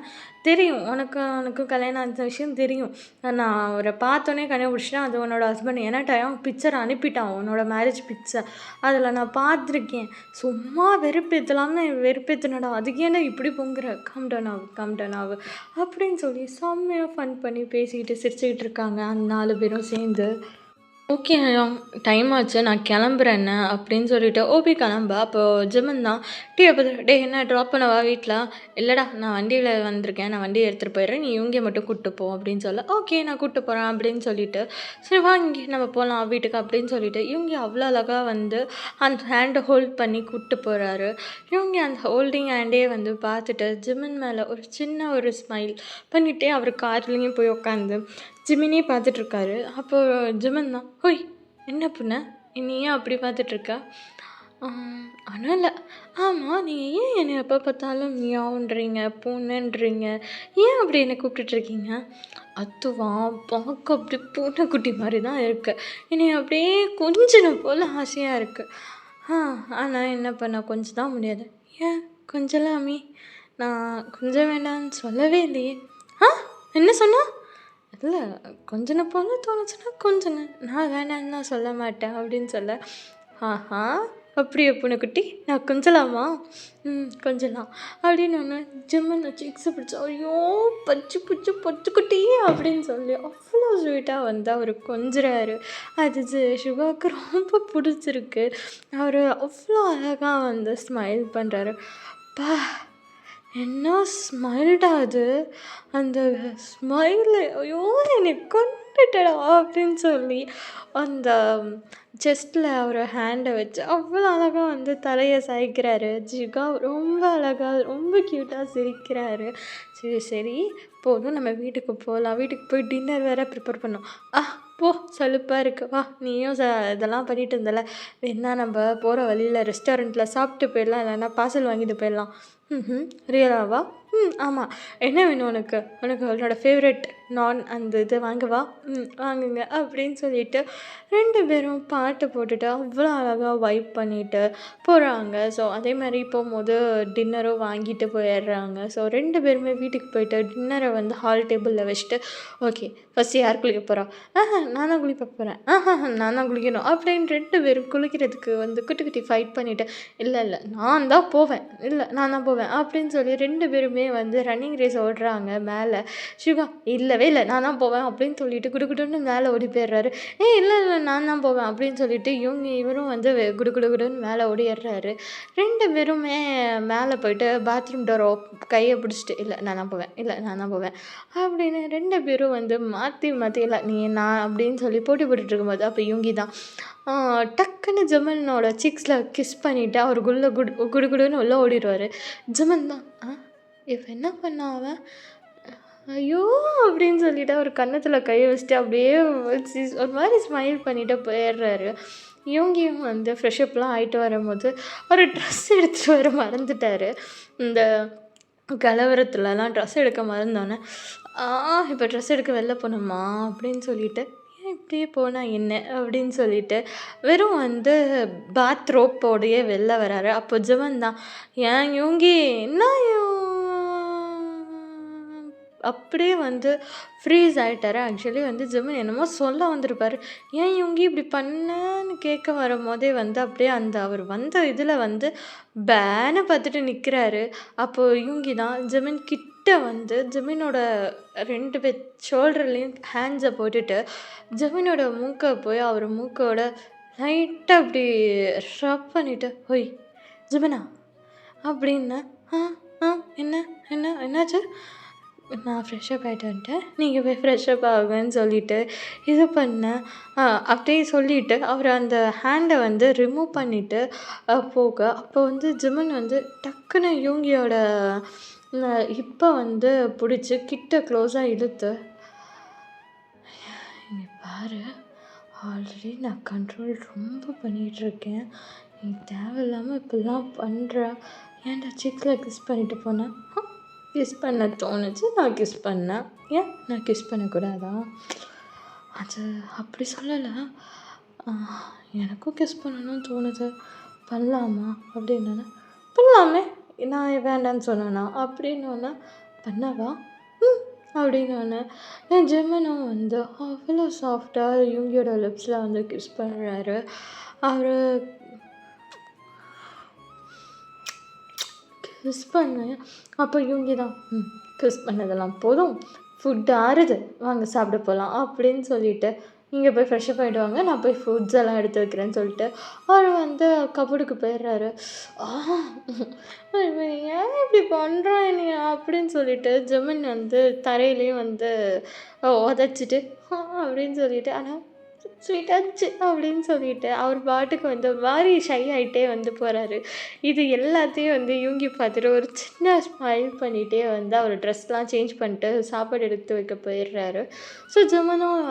தெரியும் உனக்கும் கல்யாணம் அந்த விஷயம் தெரியும். நான் அவரை பார்த்தோன்னே கண்டுபிடிச்சிட்டேன் அது உன்னோட ஹஸ்பண்ட். ஏன்னா பிக்சர் அனுப்பிட்டான் உன்னோட மேரேஜ் பிக்சர், அதில் நான் பார்த்துருக்கேன். சும்மா வெறுப்பேற்றலாம்னு வெறுப்பேற்றினடா, அதுக்கு ஏன்னா இப்படி பொங்குற, கம் டவுன் ஆகு அப்படின்னு சொல்லி செம்மையாக ஃபன் பண்ணி பேசிக்கிட்டு சிரிச்சுக்கிட்டு இருக்காங்க அந்த 4 பேரும் சேர்ந்து. ஓகே டைம் ஆச்சு நான் கிளம்புறேன்னு அப்படின்னு சொல்லிட்டு ஓபி கிளம்ப. அப்போது ஜிமன் தான் டீயை பார்த்து, டே என்ன ட்ராப் பண்ணவா வீட்டில்? இல்லைடா நான் வண்டியில் வந்திருக்கேன், நான் வண்டியை எடுத்துகிட்டு போயிடுறேன், நீ இவங்க மட்டும் கூப்பிட்டு போ அப்படின்னு சொல்ல, ஓகே நான் கூப்பிட்டு போகிறேன் அப்படின்னு சொல்லிட்டு, சரி வா இங்கே நம்ம போகலாம் வீட்டுக்கு அப்படின்னு சொல்லிட்டு இவங்க அவ்வளோ அழகாக வந்து அந்த ஹேண்டை ஹோல்ட் பண்ணி கூப்பிட்டு போகிறாரு. இவங்க அந்த ஹோல்டிங் ஹேண்டே வந்து பார்த்துட்டு ஜிமன் மேலே ஒரு சின்ன ஒரு ஸ்மைல் பண்ணிகிட்டே அவர் கார்லேயும் போய் உட்காந்து ஜிமினே பார்த்துட்ருக்காரு. அப்போது ஜிமன் தான், ஹோய் என்ன பொண்ணு நீ ஏன் அப்படி பார்த்துட்ருக்க? ஆனால் இல்லை, ஆமாம் நீங்கள் ஏன் என்னை எப்போ பார்த்தாலும் மியாவுன்றீங்க பூனைன்றீங்க, ஏன் அப்படி என்னை கூப்பிட்டுட்ருக்கீங்க? அதுவா பார்க்க அப்படி பூனைக்குட்டி மாதிரி தான் இருக்கு, என்னை அப்படியே கொஞ்சம் போல் ஆசையாக இருக்குது. ஆனால் என்ன பண்ண கொஞ்சம் தான் முடியாது. ஏன் கொஞ்சலாமே, நான் கொஞ்சம் வேண்டாம்னு சொல்லவே இல்லையே. என்ன சொன்னா? இல்லை கொஞ்சம் போல தோணுச்சுன்னா கொஞ்சங்க, நான் வேணான்னு தான் சொல்ல மாட்டேன் அப்படின்னு சொல்ல, ஆஹா அப்படியே பூனைக்குட்டி நான் கொஞ்சலாமா? கொஞ்சலாம் அப்படின்னு ஒன்று ஜிம்மன் சிக்ஸு பிடிச்சா, ஐயோ பச்சுக்குட்டி அப்படின்னு சொல்லி அவ்வளோ ஸ்வீட்டாக வந்து அவர் கொஞ்சுறாரு. அது சிவாவுக்கு ரொம்ப பிடிச்சிருக்கு. அவர் அவ்வளோ அழகாக வந்து ஸ்மைல் பண்ணுறாரு. பா என்ன ஸ்மைல்டா அது, அந்த ஸ்மைலு ஐயோ என்னை கொண்டுட்டடா அப்படின்னு சொல்லி அந்த செஸ்ட்டில் அவர் ஹேண்டை வச்சு அவ்வளோ அழகாக வந்து தலையை சாய்க்கிறாரு. ஜிகா ரொம்ப அழகாக ரொம்ப க்யூட்டாக சிரிக்கிறாரு. சரி போதும் நம்ம வீட்டுக்கு போகலாம், வீட்டுக்கு போய் டின்னர் வேறு ப்ரிப்பேர் பண்ணோம். போ சலுப்பாக இருக்கு, வா நீயும் இதெல்லாம் பண்ணிட்டு இருந்தல, வேணா நம்ம போகிற வழியில் ரெஸ்டாரண்ட்டில் சாப்பிட்டு போயிடலாம், இல்லைன்னா பார்சல் வாங்கிட்டு போயிடலாம். ரியலாவா? ஆமாம், என்ன வேணும் உனக்கு உன்னோட ஃபேவரெட் நான் அந்த இது வாங்கவா? வாங்குங்க அப்படின்னு சொல்லிட்டு 2 பேரும் பாட்டு போட்டுட்டு அவ்வளோ அழகாக வைப் பண்ணிட்டு போகிறாங்க. ஸோ அதே மாதிரி போகும்போது டின்னரும் வாங்கிட்டு போயிடுறாங்க. ஸோ 2 பேருமே வீட்டுக்கு போயிட்டு டின்னரை வந்து ஹால் டேபிளில் வச்சுட்டு, ஓகே ஃபஸ்ட்டு யார் குளிக்க போகிறா? நான் தான் குளிக்க போகிறேன். நான் தான் குளிக்கணும் அப்படின்னு 2 பேரும் குளிக்கிறதுக்கு வந்து குட்டி ஃபைட் பண்ணிவிட்டு, இல்லை நான் தான் போவேன், இல்லை நான் தான் போவேன் அப்படின்னு சொல்லி 2 பேருமே வந்து ரன்னிங் ரேஸ் ஓடுறாங்க மேலே. சிவா இல்லவே இல்லை நான் தான் போவேன் அப்படின்னு சொல்லிட்டு குடுன்னு மேலே ஓடி போயிடுறாரு. இல்லை நான் தான் போவேன் அப்படின்னு சொல்லிட்டு இவரும் வந்து குடுன்னு மேலே ஓடிடுறாரு. 2 பேருமே மேலே போயிட்டு பாத்ரூம் டோர் கையை பிடிச்சிட்டு, இல்லை நான் தான் போவேன் அப்படின்னு 2 பேரும் வந்து மாற்றி இல்லை நீ நான் அப்படின்னு சொல்லி போட்டி போட்டுட்டு இருக்கும்போது அப்போ யுங்கி தான் டக்குன்னு ஜமனோட சிக்ஸில் கிஸ் பண்ணிவிட்டு அவர் குடுன்னு உள்ளே ஓடிடுவார். ஜமன் தான் இப்போ என்ன பண்ணா அவன், ஐயோ அப்படின்னு சொல்லிட்டு அவர் கன்னத்தில் கையை வச்சுட்டு அப்படியே ஒரு மாதிரி ஸ்மைல் பண்ணிவிட்டு போயிடுறாரு. இவங்கியும் வந்து ஃப்ரெஷ்அப்லாம் ஆகிட்டு வரும்போது ஒரு ட்ரெஸ் எடுத்துகிட்டு வர மறந்துட்டார். இந்த கலவரத்துலலாம் ட்ரெஸ் எடுக்க மறந்தோன்னே, இப்போ ட்ரெஸ் எடுக்க வெளில போகணுமா அப்படின்னு சொல்லிட்டு, ஏன் இப்படியே போனால் என்ன அப்படின்னு சொல்லிட்டு வெறும் வந்து பாத் ரோப்போடையே வெளில வராரு. அப்போ ஜமன் தான், ஏன் யோங்கி என்ன அப்படியே வந்து ஃப்ரீஸ் ஆகிட்டாரு. ஆக்சுவலி வந்து ஜிமின் என்னமோ சொல்ல வந்திருப்பார், ஏன் இவங்க இப்படி பண்ணன்னு கேட்க வரும்போதே வந்து அப்படியே அந்த அவர் வந்த இதில் வந்து பேனை பார்த்துட்டு நிற்கிறாரு. அப்போது இவங்கி தான் ஜிமின் கிட்ட வந்து ஜிமினோட 2 பேர் ஷோல்டர்லேயும் ஹேண்ட்ஸை போட்டுட்டு ஜிமினோட மூக்கை போய் அவர் மூக்கோட லைட்டாக அப்படி ரப் பண்ணிவிட்டு, ஹொய் ஜிமினா அப்படின்னா, என்னாச்சு? நான் ஃப்ரெஷ்அப் ஆகிட்டு வந்துட்டேன், நீங்கள் போய் ஃப்ரெஷ்அப் ஆகுங்கன்னு சொல்லிவிட்டு இது பண்ணேன். அப்படியே சொல்லிவிட்டு அவர் அந்த ஹேண்டை வந்து ரிமூவ் பண்ணிவிட்டு போக, அப்போ வந்து ஜிமன் வந்து டக்குன்னு யூங்கியோட இப்போ வந்து பிடிச்சி கிட்ட க்ளோஸாக இழுத்து, இங்கே பாரு ஆல்ரெடி நான் கண்ட்ரோல் ரொம்ப பண்ணிகிட்ருக்கேன். நீ தேவையில்லாமல் இப்படிலாம் பண்ணுற. ஏன்டா சீக்கிரம் கிஸ் பண்ணிட்டு போனேன். கிஸ் பண்ண தோணுச்சு, நான் கிஸ் பண்ணேன். ஏன் நான் கிஸ் பண்ணக்கூடாதா? அது அப்படி சொல்லலை. எனக்கும் கிஸ் பண்ணணும்னு தோணுது, பண்ணலாமா அப்படின்னா. பண்ணலாமே, நான் வேண்டான்னு சொன்னேனா அப்படின்னோன்னா. பண்ணவா அப்படின்னோடனே என் ஜெமினும் வந்து அவ்வளோ சாஃப்டாக யூங்கியோட லிப்ஸில் வந்து கிஸ் பண்ணுறாரு. அவர் கிஸ் பண்ணேன். அப்போ யூங்கி தான் கிஸ் பண்ணதெல்லாம் போதும், ஃபுட் ஆறுது, வாங்க சாப்பிட போகலாம் அப்படின்னு சொல்லிட்டு, நீங்கள் போய் ஃப்ரெஷ்ஷப் ஆகிட்டு வாங்க, நான் போய் ஃபுட்ஸ் எல்லாம் எடுத்து வைக்கிறேன்னு சொல்லிட்டு அவர் வந்து கபோர்டுக்கு போயிடுறாரு. ஏன் இப்படி பண்ணுறான் என்னைய அப்படின்னு சொல்லிட்டு ஜெமின் வந்து தரையிலையும் வந்து உதச்சிட்டு அப்படின்னு சொல்லிட்டு, ஆனால் ஸ்வீட்டாச்சு அப்படின்னு சொல்லிட்டு அவர் பாட்டுக்கு வந்து ஒரு மாதிரி ஷை ஆகிட்டே வந்து போகிறாரு. இது எல்லாத்தையும் வந்து யூங்கி பார்த்துட்டு ஒரு சின்ன ஸ்மைல் பண்ணிகிட்டே வந்து அவர் ட்ரெஸ்லாம் சேஞ்ச் பண்ணிட்டு சாப்பாடு எடுத்து வைக்க போயிடுறாரு. ஸோ ஜெமனும்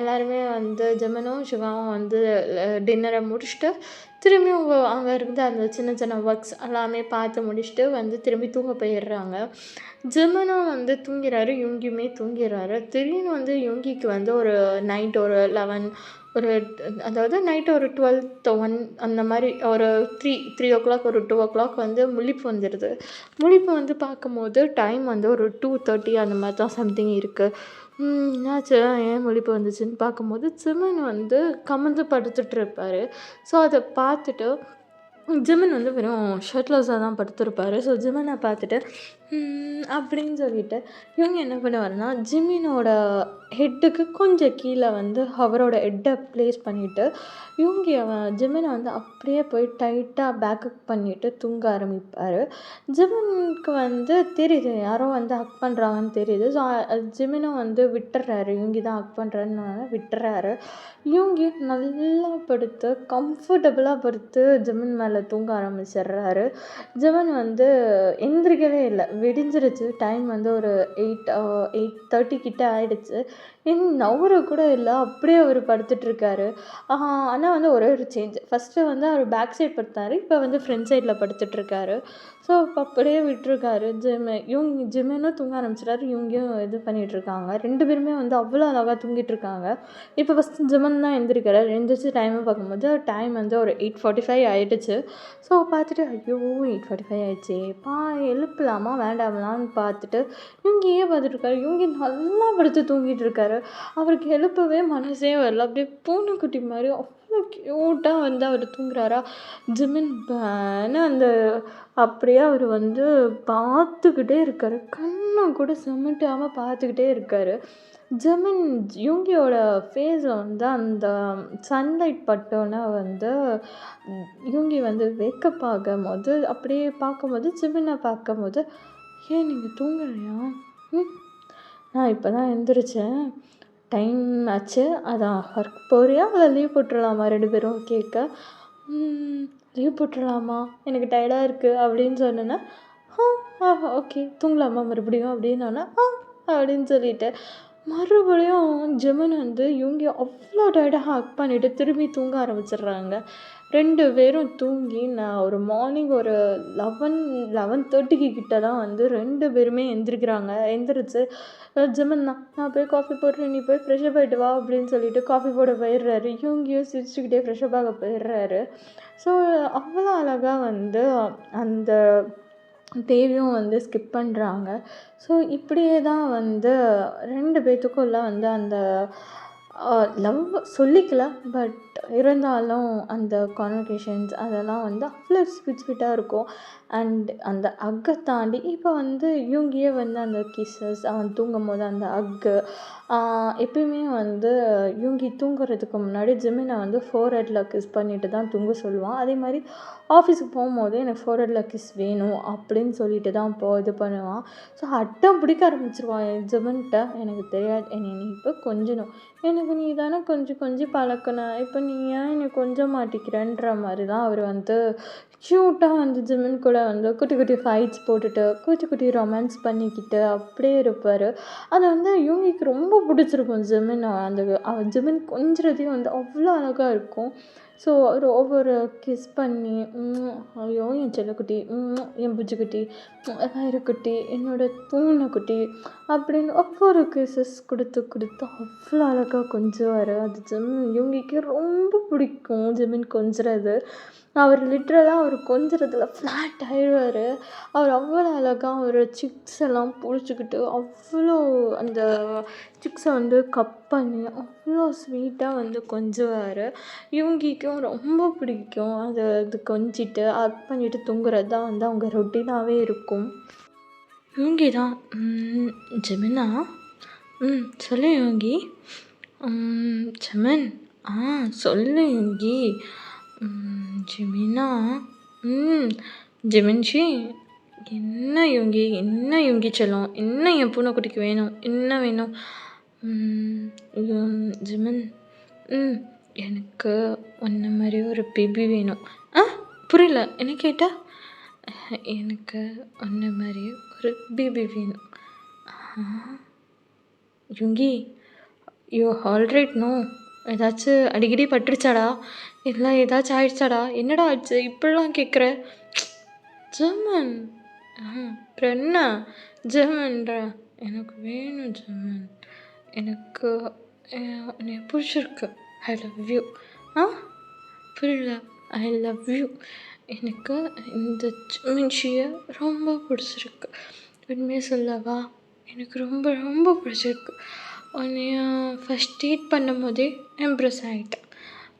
எல்லாருமே வந்து ஜெமனும் சிவாவும் வந்து டின்னரை முடிச்சுட்டு திரும்பியும் அங்கே இருந்து அந்த சின்ன சின்ன ஒர்க்ஸ் எல்லாமே பார்த்து முடிச்சுட்டு வந்து திரும்பி தூங்க போயிடுறாங்க. ஜெமனும் வந்து தூங்கிறாரு, யுங்கியுமே தூங்கிறாரு. திடீர்னு வந்து யுங்கிக்கு வந்து ஒரு நைட் ஒரு 11 ஒரு அதாவது நைட்டு ஒரு 12 அந்த மாதிரி ஒரு 3 ஒரு 2 வந்து முழிப்பு வந்துடுது. முழிப்பு வந்து பார்க்கும்போது டைம் வந்து ஒரு 2:30 அந்த மாதிரி தான் சம்திங் இருக்குது. என்னாச்சு, ஏன் முழிப்பு வந்துச்சுன்னு பார்க்கும்போது ஜெமன் வந்து கமிழ்ந்து படுத்துட்ருப்பார். ஸோ அதை பார்த்துட்டு ஜிமின் வந்து வெறும் ஷர்ட்லெஸ்ஸாக தான் படுத்திருப்பார். ஸோ ஜிமினை பார்த்துட்டு அப்படின்னு சொல்லிட்டு இவங்க என்ன பண்ணுவாருன்னா, ஜிமினோட ஹெட்டுக்கு கொஞ்சம் கீழே வந்து அவரோட ஹெட்டை ப்ளேஸ் பண்ணிவிட்டு ஜிமினை வந்து அப்படியே போய் டைட்டாக பேக்கப் பண்ணிவிட்டு தூங்க ஆரம்பிப்பார். ஜிமினுக்கு வந்து தெரியுது யாரோ வந்து ஹக் பண்ணுறாங்கன்னு தெரியுது. ஸோ ஜிமினும் வந்து விட்டுறாரு, யூங்கி தான் ஹக் பண்ணுறேன்னு விட்டுறாரு. யூங்கி நல்லா படுத்து கம்ஃபர்டபுளாக படுத்து ஜிமின் மேலே தூங்க ஆரம்பிச்சிடுறாரு. ஜிமின் வந்து எந்திரிக்கவே இல்லை. விடிஞ்சிருச்சு, டைம் வந்து ஒரு 8:30 கிட்ட ஆயிடுச்சு. நவர கூட இல்லை, அப்படியே அவர் படுத்துட்ருக்காரு. ஆனால் வந்து ஒரே ஒரு சேஞ்ச். ஃபஸ்ட்டு வந்து அவர் பேக் சைட் படுத்தார், இப்போ வந்து ஃப்ரண்ட் சைடில் படுத்துட்ருக்காரு. ஸோ அப்படியே விட்டுருக்காரு. ஜிமினும் தூங்க ஆரம்பிச்சிட்டாரு, இவங்கியும் இது பண்ணிகிட்ருக்காங்க. 2 பேருமே வந்து அவ்வளோ அழகாக தூங்கிட்டுருக்காங்க. இப்போ ஃபஸ்ட்டு ஜிமன் தான் எந்திரிக்கிறார். எந்திரிச்சு டைமை பார்க்கும்போது டைம் வந்து ஒரு 8:45 ஆகிடுச்சு. ஸோ பார்த்துட்டு ஐயோ 8:45 ஆகிடுச்சு, எழுப்பலாமா வேண்டாமலான்னு பார்த்துட்டு இவங்கியே பார்த்துட்ருக்காரு. இவங்க நல்லா படுத்து தூங்கிட்டு இருக்காரு. அவருக்கு எழுப்பவே மனசே வரல. அப்படியே பூனைக்குட்டி மாதிரி அவ்வளோ க்யூட்டாக வந்து அவர் தூங்குறாரா. ஜிமின் அந்த அப்படியே அவர் வந்து பார்த்துக்கிட்டே இருக்காரு. கண்ணை கூட சிமிட்டாமல் பார்த்துக்கிட்டே இருக்காரு. ஜிமின் யூங்கியோட ஃபேஸில் வந்து அந்த சன்லைட் பட்டோன்னே வந்து யூங்கி வந்து வேக்கப் ஆகும்போது அப்படியே பார்க்கும்போது ஜிமினை பார்க்கும்போது, ஏன் நீங்கள் தூங்கலையா? நான் இப்போ தான் எழுந்திரிச்சேன், டைம் ஆச்சு, அதான் ஒர்க் போறியா இல்லை லீவ் போட்டுடலாமா 2 பேரும் கேட்க. லீவ் போட்டுடலாமா, எனக்கு டயர்டாக இருக்குது அப்படின்னு சொன்னேன்னா, ஓகே தூங்கலாமா மறுபடியும் அப்படின்னோன்னா அப்படின்னு சொல்லிட்டு மறுபடியும் ஜெமின் வந்து இவங்க அவ்வளோ டயர்டாக ஹக் பண்ணிவிட்டு திரும்பி தூங்க ஆரம்பிச்சிடுறாங்க. 2 பேரும் தூங்கி நான் ஒரு மார்னிங் ஒரு 11:30 கிட்ட தான் வந்து 2 பேருமே எந்திரிக்கிறாங்க. எந்திரிச்சு ஜெமின் தான், நான் போய் காஃபி போடுறேன், நீ போய் ஃப்ரெஷ்ஷப் ஆகிட்டு வா அப்படின்னு சொல்லிட்டு காஃபி போட போயிடுறாரு. இவங்கியும் சிரிச்சுக்கிட்டே ஃப்ரெஷ்ஷப் ஆக போயிடுறாரு. ஸோ அவ்வளோ அழகாக வந்து அந்த தேவியும் வந்து ஸ்கிப் பண்ணுறாங்க. ஸோ இப்படியே தான் வந்து 2 பேத்துக்குள்ள வந்து அந்த லவ் சொல்லிக்கல, பட் இருந்தாலும் அந்த கான்வர்சேஷன்ஸ் அதெல்லாம் வந்து அவ்வளோ ஸ்வீட்டாக இருக்கும். அண்ட் அந்த ஹக்கை தாண்டி இப்போ வந்து இவங்கியே வந்து அந்த கிஸ்ஸஸ், அவன் தூங்கும் போது அந்த ஹக்கு, எப்பயுமே வந்து யூங்கி தூங்குறதுக்கு முன்னாடி ஜிமினை வந்து ஃபோர்ஹெட்டில் கிஸ் பண்ணிட்டு தான் தூங்க சொல்லுவான். அதே மாதிரி ஆஃபீஸுக்கு போகும்போது எனக்கு ஃபோர்ஹெட்டில் கிஸ் வேணும் அப்படின்னு சொல்லிட்டு தான் இது பண்ணுவான். ஸோ அட்டம் பிடிக்க ஆரம்பிச்சிருவான் ஜிமின்கிட்ட. எனக்கு தெரியாது, என்னை நீ இப்போ கொஞ்சணும், எனக்கு நீ தானே கொஞ்சம் பழக்கின, இப்போ நீ ஏன் என்னை கொஞ்சம் மாட்டிக்கிறன்ற மாதிரி தான் அவர் வந்து க்யூட்டாக வந்து ஜிமின் கூட வந்து குட்டி குட்டி ஃபைட்ஸ் போட்டுட்டு, குட்டி குட்டி ரொமான்ஸ் பண்ணிக்கிட்டு அப்படியே இருப்பாரு. அது வந்து யூகிக்கு ரொம்ப பிடிச்சிருக்கும் ஜிமின். ஜிமின் கொஞ்சுறதே வந்து அவ்வளோ அழகா இருக்கும். ஸோ அவரு ஒவ்வொரு கிஸ் பண்ணி, ஐயோ! என் செல்லக்குட்டி, என் புஜ்ஜிக்குட்டி, வயிறுக்குட்டி, என்னோட பூனைக்குட்டி அப்படின்னு ஒவ்வொரு கிஸ்ஸஸ் குடுத்து குடுத்து அவ்வளோ அழகா கொஞ்சுவாரு. அது யூகிக்கு ரொம்ப பிடிக்கும் ஜிமின் கொஞ்சுறது. அவர் லிட்ரலாக அவர் கொஞ்சுறதுல ஃப்ளாட் ஆயிடுவார். அவர் அவ்வளோ அழகா ஒரு சிக்ஸ் எல்லாம் பிடிச்சிக்கிட்டு அவ்வளோ அந்த சிக்ஸை வந்து கப் பண்ணி அவ்வளோ ஸ்வீட்டாக வந்து கொஞ்சுவார். யூகிக்கும் ரொம்ப பிடிக்கும். அது கொஞ்சிட்டு ஹக் பண்ணிட்டு தூங்குறது தான் வந்து அவங்க ரொட்டீனாகவே இருக்கும். யூகி தான், ஜெமினா, சொல்லு யோகி. ஜெமின், சொல்லு யோகி. ஜெமினா, ஜெமின்ஷி, என்ன யோகி, என்ன யோகி செல்லம், என்ன என் பூனைக்குட்டிக்கு வேணும், என்ன வேணும்? ஜெமின், எனக்கு உன்ன மாதிரி ஒரு பேபி வேணும். புரியல, என்ன கேட்டா? எனக்கு உன்ன மாதிரி ஒரு பேபி வேணும். யுங்கி, யூ ஆல்ரைட் நோ. ஏதாச்சும் அடிக்கடி பட்டுருச்சாடா, இல்லை ஏதாச்சும் ஆயிடுச்சாடா? என்னடா ஆச்சு இப்படிலாம் கேட்குற? ஜெர்மன், அப்புறம் என்ன ஜெர்மன்ற? எனக்கு வேணும் ஜெர்மன். எனக்கு என்னை பிடிச்சிருக்கு. I love you. புரியல. I love you. எனக்கு இந்த ஜெர்மன்ஷியை ரொம்ப பிடிச்சிருக்கு. உண்மையாக சொல்லவா, எனக்கு ரொம்ப ரொம்ப பிடிச்சிருக்கு. உன்னைய ஃபஸ்ட் டேட் பண்ணும் போதே இம்ப்ரெஸ் ஆகிட்டேன்.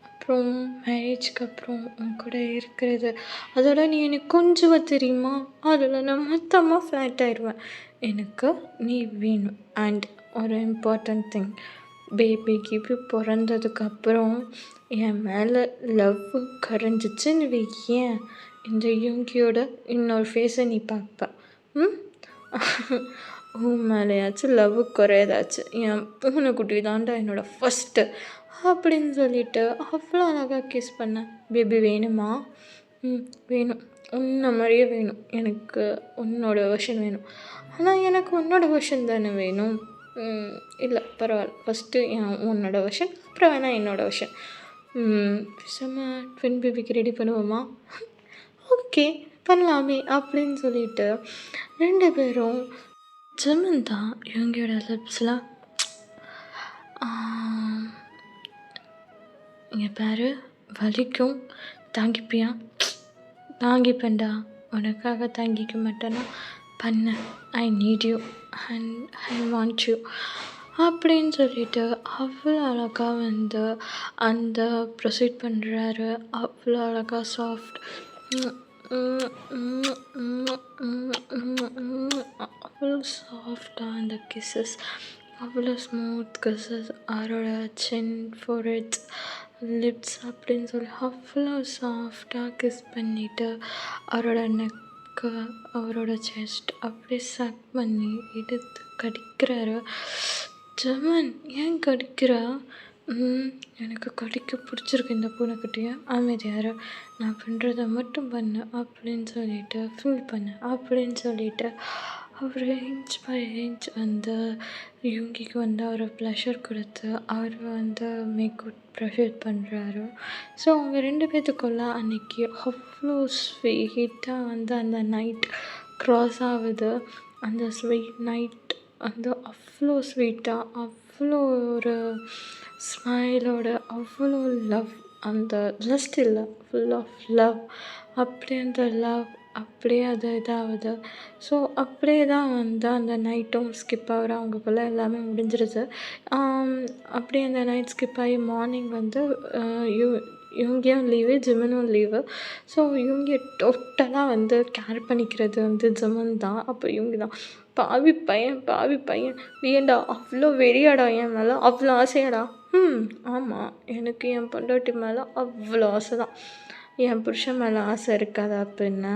அப்புறம் மேரேஜ்க்கு அப்புறம் உன் கூட இருக்கிறது, அதோட நீ எனக்கு கொஞ்சுவ தெரியுமா, அதில் நான் மொத்தமாக ஃப்ளாட் ஆயிடுவேன். எனக்கு நீ வேணும். அண்ட் ஒரு இம்பார்ட்டண்ட் திங், பேபி பிறந்ததுக்கப்புறம் என் மேலே லவ் கரைஞ்சிச்சுன்னு வையேன், இந்த யூங்கியோட இன்னொரு ஃபேஸை நீ பார்ப்ப. உன் மேலேயாச்சும் லவ் குறையதாச்சு, என் பூனைக்குட்டி தாண்டா என்னோடய ஃபஸ்ட்டு அப்படின்னு சொல்லிட்டு அவ்வளோ அழகாக கிஸ் பண்ணேன். பேபி வேணுமா? வேணும். உன்னை மாதிரியே வேணும். எனக்கு உன்னோட வெர்ஷன் வேணும். ஆனால் எனக்கு உன்னோட வெர்ஷன் தானே வேணும். இல்லை பரவாயில்ல, ஃபஸ்ட்டு உன்னோட வெர்ஷன், அப்புறம் வேணால் என்னோடய வெர்ஷன். ட்வின் பேபிக்கு ரெடி பண்ணுவோமா? ஓகே பண்ணலாமே அப்படின்னு சொல்லிட்டு 2 பேரும் ஜெர்மன் தான் இவங்களோட லிப்ஸில் இங்கே பாரு, வலிக்கும், தாங்கிப்பியா? தாங்கிப்பேன்டா, உனக்காக தாங்கிக்க மாட்டேன்னா பண்ண. I need you and I want you அப்படின்னு சொல்லிட்டு அவ்வளோ அழகாக வந்து அந்த ப்ரொசீட் பண்ணுறாரு. அவ்வளோ அழகாக சாஃப்ட், அவ்வளோ சாஃப்டாக அந்த கிஸ்ஸஸ், அவ்வளோ ஸ்மூத் கிஸ்ஸஸ், அவரோட சின், ஃபோர்ஹெட்ஸ், லிப்ஸ் அப்படின்னு சொல்லி அவ்வளோ சாஃப்டாக கிஸ் பண்ணிவிட்டு அவரோட நெக்கு, அவரோட செஸ்ட் அப்படியே சக் பண்ணி எடுத்து கடிக்கிறாரு. ஜெர்மன், ஏன் கடிக்கிறா? எனக்கு கடிக்க பிடிச்சிருக்கு இந்த பூனைக்குட்டியை, அமைதியாரு, நான் பண்ணுறத மட்டும் பண்ணு அப்படின்னு சொல்லிட்டு ஃபீல் பண்ணு அப்படின்னு சொல்லிட்டு அவர் இன்ச் பை இன்ச் வந்து யூங்கிக்கு வந்து அவர் ப்ளஷர் கொடுத்து அவர் வந்து மேக்கவுட் ப்ரொசீட் பண்ணுறாரு. ஸோ அவங்க 2 பேத்துக்குள்ள அன்றைக்கி அவ்வளோ ஸ்வீட்டாக வந்து அந்த நைட் க்ராஸ் ஆகுது. அந்த ஸ்வீட் நைட் வந்து அவ்வளோ ஸ்வீட்டாக, அவ்வளோ ஒரு ஸ்மைலோட, அவ்வளோ லவ், அந்த ஜஸ்ட் இல்லை, ஃபுல் ஆஃப் லவ். அப்படியே அந்த லவ் அப்படியே அது இதாகுது. ஸோ அப்படியே தான் வந்து அந்த நைட்டும் ஸ்கிப் ஆகிற அவங்களுக்குள்ள எல்லாமே முடிஞ்சிருது. அப்படியே அந்த நைட் ஸ்கிப் ஆகி மார்னிங் வந்து இவங்கேயும் லீவு, ஜிமினும் லீவு. ஸோ இவங்க டோட்டலாக வந்து கேர் பண்ணிக்கிறது வந்து ஜிமின் தான். அப்போ இவங்க தான், பாவி பையன் ஏன்டா அவ்வளோ வெறியாடா என் மேலே, அவ்வளோ ஆசையாடா? ஆமாம், எனக்கு என் பொண்டாட்டி மேலே அவ்வளோ ஆசை தான். என் புருஷன் மேலே ஆசை இருக்காதா அப்படின்னா?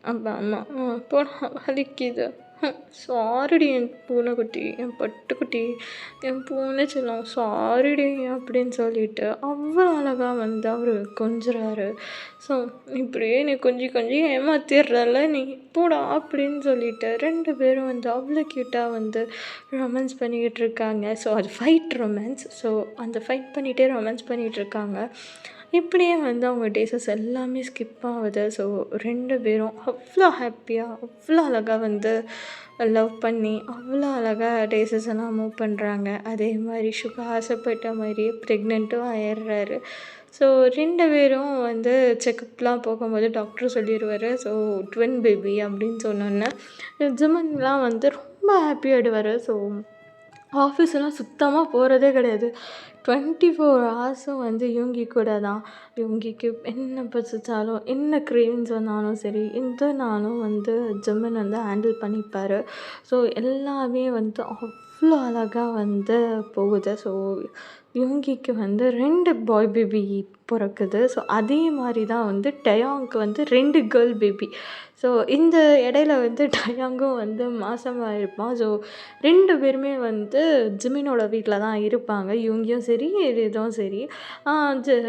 அப்போ ஆமாம், போனால் வலிக்குது சாரிடி என் பூனைக்குட்டி, என் பட்டுக்குட்டி, என் பூனை செல்லம் சாரிடி அப்படின்னு சொல்லிட்டு அவ்வளோ அழகா வந்து அவர் கொஞ்சுறாரு. ஸோ இப்படியே நீ கொஞ்சி கொஞ்சி ஏமாத்திடுறல நீ போடா அப்படின்னு சொல்லிட்டு 2 பேரும் வந்து அவ்வளோ க்யூட்டாக வந்து ரொமான்ஸ் பண்ணிக்கிட்டு இருக்காங்க. ஸோ அது ஃபைட் ரொமான்ஸ். ஸோ அந்த ஃபைட் பண்ணிகிட்டே ரொமான்ஸ் பண்ணிகிட்டு இருக்காங்க. இப்படியே வந்து அவங்க டேஸஸ் எல்லாமே ஸ்கிப் ஆகுது. ஸோ 2 பேரும் அவ்வளோ ஹாப்பியாக அவ்வளோ அழகாக வந்து லவ் பண்ணி அவ்வளோ அழகாக டேஸஸ் எல்லாம் மூவ் பண்ணுறாங்க. அதே மாதிரி சுகா ஆசைப்பட்ட மாதிரியே ப்ரெக்னெண்ட்டும் ஆயிடுறாரு. ஸோ 2 பேரும் வந்து செக்கப்லாம் போகும்போது டாக்டர் சொல்லிடுவார். ஸோ ட்வின் பேபி அப்படின்னு சொன்னோன்னே ஜிமன்லாம் வந்து ரொம்ப ஹாப்பியாகிடுவார். ஸோ ஆஃபீஸெல்லாம் சுத்தமாக போகிறதே கிடையாது. 24 ஹவர்ஸும் வந்து யூங்கி கூட தான். யூங்கிக்கு என்ன பசிச்சாலும் என்ன க்ரேவிங்ஸ் வந்தாலும் சரி எதுனாலும் வந்து ஜிமின் வந்து ஹேண்டில் பண்ணிப்பார். ஸோ எல்லாமே வந்து அவ்வளோ அழகாக வந்து போகுது. ஸோ யூங்கிக்கு வந்து 2 பாய் பேபி பிறக்குது. ஸோ அதே மாதிரி தான் வந்து டயாங்க்கு வந்து 2 கேர்ள் பேபி. ஸோ இந்த இடையில வந்து டயாங்கும் வந்து மாசமாக இருப்பான். ஸோ 2 பேருமே வந்து ஜிமினோட வீட்டில் தான் இருப்பாங்க. யூங்கியும் சரி இதுவும் சரி. ஜ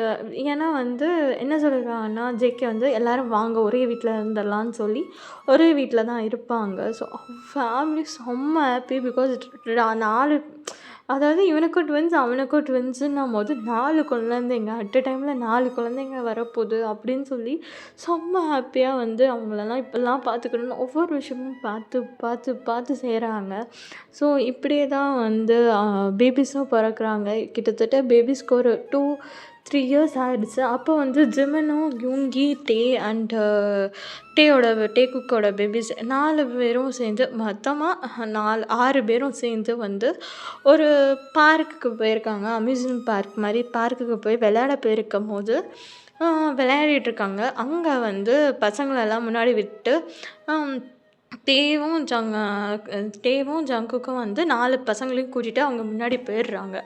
ஏன்னா வந்து என்ன சொல்லியிருக்காங்கன்னா ஜேகே வந்து எல்லோரும் வாங்க ஒரே வீட்டில் இருந்துடலான்னு சொல்லி ஒரே வீட்டில் தான் இருப்பாங்க. ஸோ ஃபேமிலி செம்ம ஹாப்பி. பிகாஸ் 4 அதாவது இவனுக்கும் ட்வின்ஸ் அவனுக்கும் ட்வின்ஸுன்னும்போது 4 குழந்தைங்க அட் அ டைமில் 4 குழந்தைங்க வரப்போகுது அப்படின்னு சொல்லி செம்ம ஹாப்பியாக வந்து அவங்களெல்லாம் இப்படிலாம் பார்த்துக்கணுன்னு ஒவ்வொரு விஷயமும் பார்த்து பார்த்து பார்த்து செய்கிறாங்க. ஸோ இப்படியே தான் வந்து பேபிஸும் பிறக்குறாங்க. கிட்டத்தட்ட பேபிஸ்க்கு ஒரு 2-3 இயர்ஸ் ஆகிடுச்சு. அப்போ வந்து ஜிமினும் யூங்கி டே அண்ட் டே குக்கோட பேபிஸ் 4 பேரும் சேர்ந்து மொத்தமாக 6 பேரும் சேர்ந்து வந்து ஒரு பார்க்குக்கு போயிருக்காங்க. அம்யூஸ்மெண்ட் பார்க் மாதிரி பார்க்குக்கு போய் விளையாட போயிருக்கும்போது விளையாடிட்டுருக்காங்க. அங்கே வந்து பசங்களெல்லாம் முன்னாடி விட்டு டேவும் ஜங்குக்கும் வந்து 4 பசங்களையும் கூட்டிகிட்டு அவங்க முன்னாடி போயிடுறாங்க.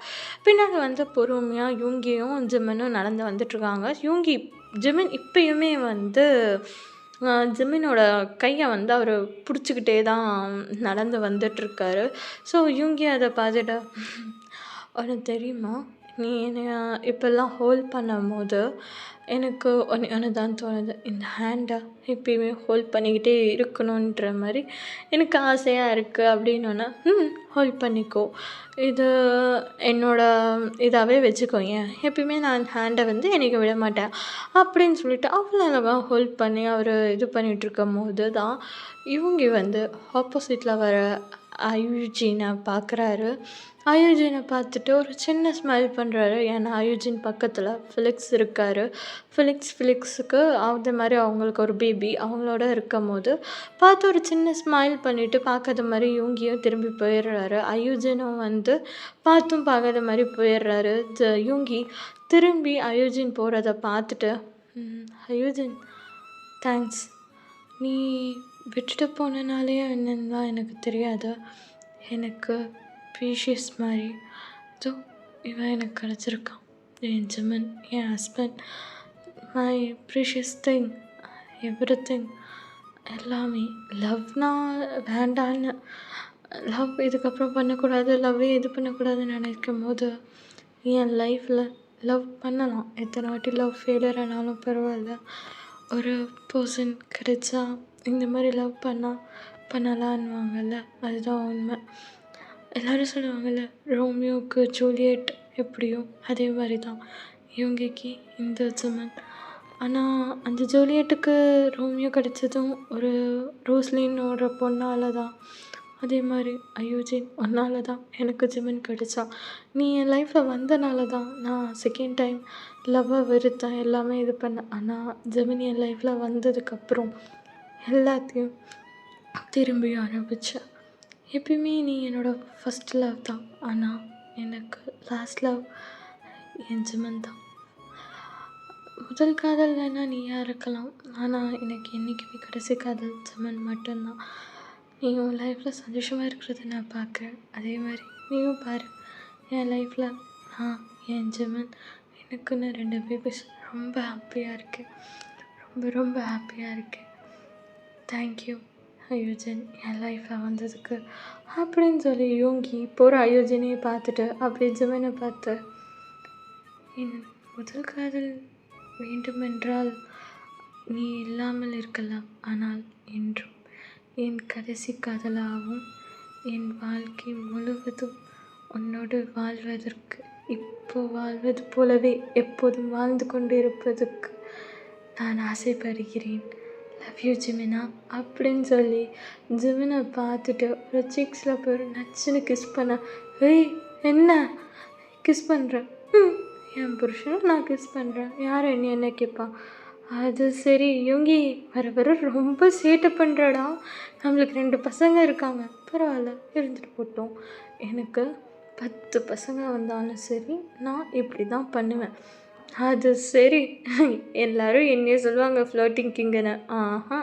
பின்னாடி வந்து பொறுமையாக யூங்கியும் ஜிமினும் நடந்து வந்துட்டுருக்காங்க. ஜிமின் இப்பயுமே வந்து ஜிமினோட கையை வந்து அவர் பிடிச்சிக்கிட்டே தான் நடந்து வந்துட்டுருக்காரு. ஸோ யூங்கி அதை பார்த்துட்டு உனக்கு தெரியுமா நீ என்னை இப்போல்லாம் ஹோல்ட் பண்ணும்போது எனக்கு ஒன்று தான் தோணுது. இந்த ஹேண்டை எப்பயுமே ஹோல்ட் பண்ணிக்கிட்டே இருக்கணுன்ற மாதிரி எனக்கு ஆசையாக இருக்குது அப்படின்னோன்னே ஹோல்ட் பண்ணிக்கோ, இது இதாகவே வச்சுக்கோங்க, எப்பயுமே நான் ஹேண்டை வந்து எனக்கு விட மாட்டேன் அப்படின்னு சொல்லிட்டு அவ்வளோ அழகாக ஹோல்ட் பண்ணி அவர் இது பண்ணிகிட்ருக்கும் போது தான் இவங்க வந்து ஆப்போசிட்டில் வர அயுஜினை பார்க்குறாரு. அயுஜினை பார்த்துட்டு ஒரு சின்ன ஸ்மைல் பண்ணுறாரு. ஏன்னா அயுஜின் பக்கத்தில் ஃபிலிக்ஸ் இருக்கார். ஃபிலிக்ஸுக்கு அது மாதிரி அவங்களுக்கு ஒரு பேபி அவங்களோட இருக்கும் போது பார்த்து ஒரு சின்ன ஸ்மைல் பண்ணிவிட்டு பார்க்காத மாதிரி யூங்கியும் திரும்பி போயிடுறாரு. அயுஜினும் வந்து பார்த்தும் பார்க்காத மாதிரி போயிடுறாரு. யூங்கி திரும்பி அயுஜின் போகிறத பார்த்துட்டு அயுஜின் தேங்க்ஸ், நீ விட்டுட்டு போனனாலே என்னென்னலாம் எனக்கு தெரியாது, எனக்கு ப்ரீஷியஸ் மாதிரி ஸோ இவன் எனக்கு கிடச்சிருக்கான், என் ஜிமின், என் husband, my precious thing, everything எல்லாமே. லவ்னா வேண்டான்னு, லவ் இதுக்கப்புறம் பண்ணக்கூடாது, லவ்வே இது பண்ணக்கூடாதுன்னு நினைக்கும் போது என் லைஃப்பில் லவ் பண்ணலாம். எத்தனை வாட்டி லவ் ஃபெயிலியர் ஆனாலும் பரவாயில்ல, ஒரு பர்சன் கிடைச்சா இந்த மாதிரி லவ் பண்ணலான்னுவாங்கல்ல, அதுதான் உண்மை. எல்லோரும் சொல்லுவாங்கள்ல ரோமியோவுக்கு ஜூலியட் எப்படியோ அதே மாதிரி தான் இவங்களுக்கு இந்த ஜிமின். ஆனால் அந்த ஜூலியட்டுக்கு ரோமியோ கிடைச்சதும் ஒரு ரோஸ்லினோட பொண்ணால் தான். அதே மாதிரி அயுஜின் ஒன்றால் தான் எனக்கு ஜிமின் கிடைச்சா. நீ என் லைஃப்பில் வந்தனால தான் நான் செகண்ட் டைம் லவ்வை வெறுத்தேன், எல்லாமே இது பண்ணேன். ஆனால் ஜிமின் என் லைஃப்பில் வந்ததுக்கப்புறம் எல்லாத்தையும் திரும்பி ஆரம்பித்தேன். எப்பயுமே நீ என்னோடய ஃபஸ்ட் லவ் தான், ஆனால் எனக்கு லாஸ்ட் லவ் என் ஜிமின் தான். முதல் காதல் வேணால் நீயாக இருக்கலாம், ஆனால் எனக்கு என்றைக்குமே கடைசி காதல் ஜிமின் மட்டும்தான். நீ உன் லைஃப்பில் சந்தோஷமாக இருக்கிறத நான் பார்க்குறேன், அதே மாதிரி நீயும் பாரு. என் லைஃப்பில் நான் என் ஜிமின் எனக்குன்னு 2 பேபிஸ், ரொம்ப ஹாப்பியாக இருக்கேன், ரொம்ப ரொம்ப ஹாப்பியாக இருக்கேன். தேங்க்யூ. அயோஜன் என் லைஃப்பில் வந்ததுக்கு அப்படின்னு சொல்லி யோங்கி போகிற அயோஜனையை பார்த்துட்டு அப்படியே ஜிமினை பார்த்து, என் முதல் காதல் வேண்டுமென்றால் நீ இல்லாமல் இருக்கலாம், ஆனால் என்றும் என் கடைசி காதலாகவும் என் வாழ்க்கை முழுவதும் உன்னோடு வாழ்வதற்கு, இப்போ வாழ்வது போலவே எப்போதும் வாழ்ந்து கொண்டு இருப்பதற்கு நான் ஆசைப்படுகிறேன். லவ் யூ ஜிமினா அப்படின்னு சொல்லி ஜிமினை பார்த்துட்டு ஒரு சிக்ஸில் போய் நச்சுன்னு கிஸ் பண்ண. ஏய் என்ன கிஸ் பண்ணுறேன்? என் புருஷனை நான் கிஸ் பண்ணுறேன், யார் என்ன கேட்பான்? அது சரி யோங்கி, வர வர ரொம்ப சேட்டை பண்ணுறடா. நம்மளுக்கு 2 பசங்க இருக்காங்க, பரவாயில்ல இருந்துட்டு போட்டோம். எனக்கு 10 பசங்க வந்தாலும் சரி நான் இப்படி தான் பண்ணுவேன். அது சரி, எல்லாரும் என்னையே சொல்லுவாங்க ஃப்ளோட்டிங் கிங்குன்னு. ஆஹா,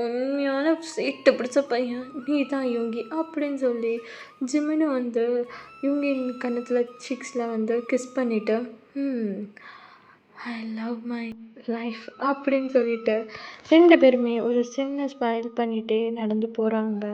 உண்மையான சேட்டை பிடிச்ச பையன் நீ தான் யோங்கி அப்படின்னு சொல்லி ஜிமினு வந்து யோங்கின் கன்னத்தில் சிக்ஸில் வந்து கிஸ் பண்ணிவிட்டு ஐ லவ் மை லைஃப் அப்படின்னு சொல்லிட்டு 2 பேருமே ஒரு சின்ன ஸ்மைல் பண்ணிகிட்டே நடந்து போகிறாங்க.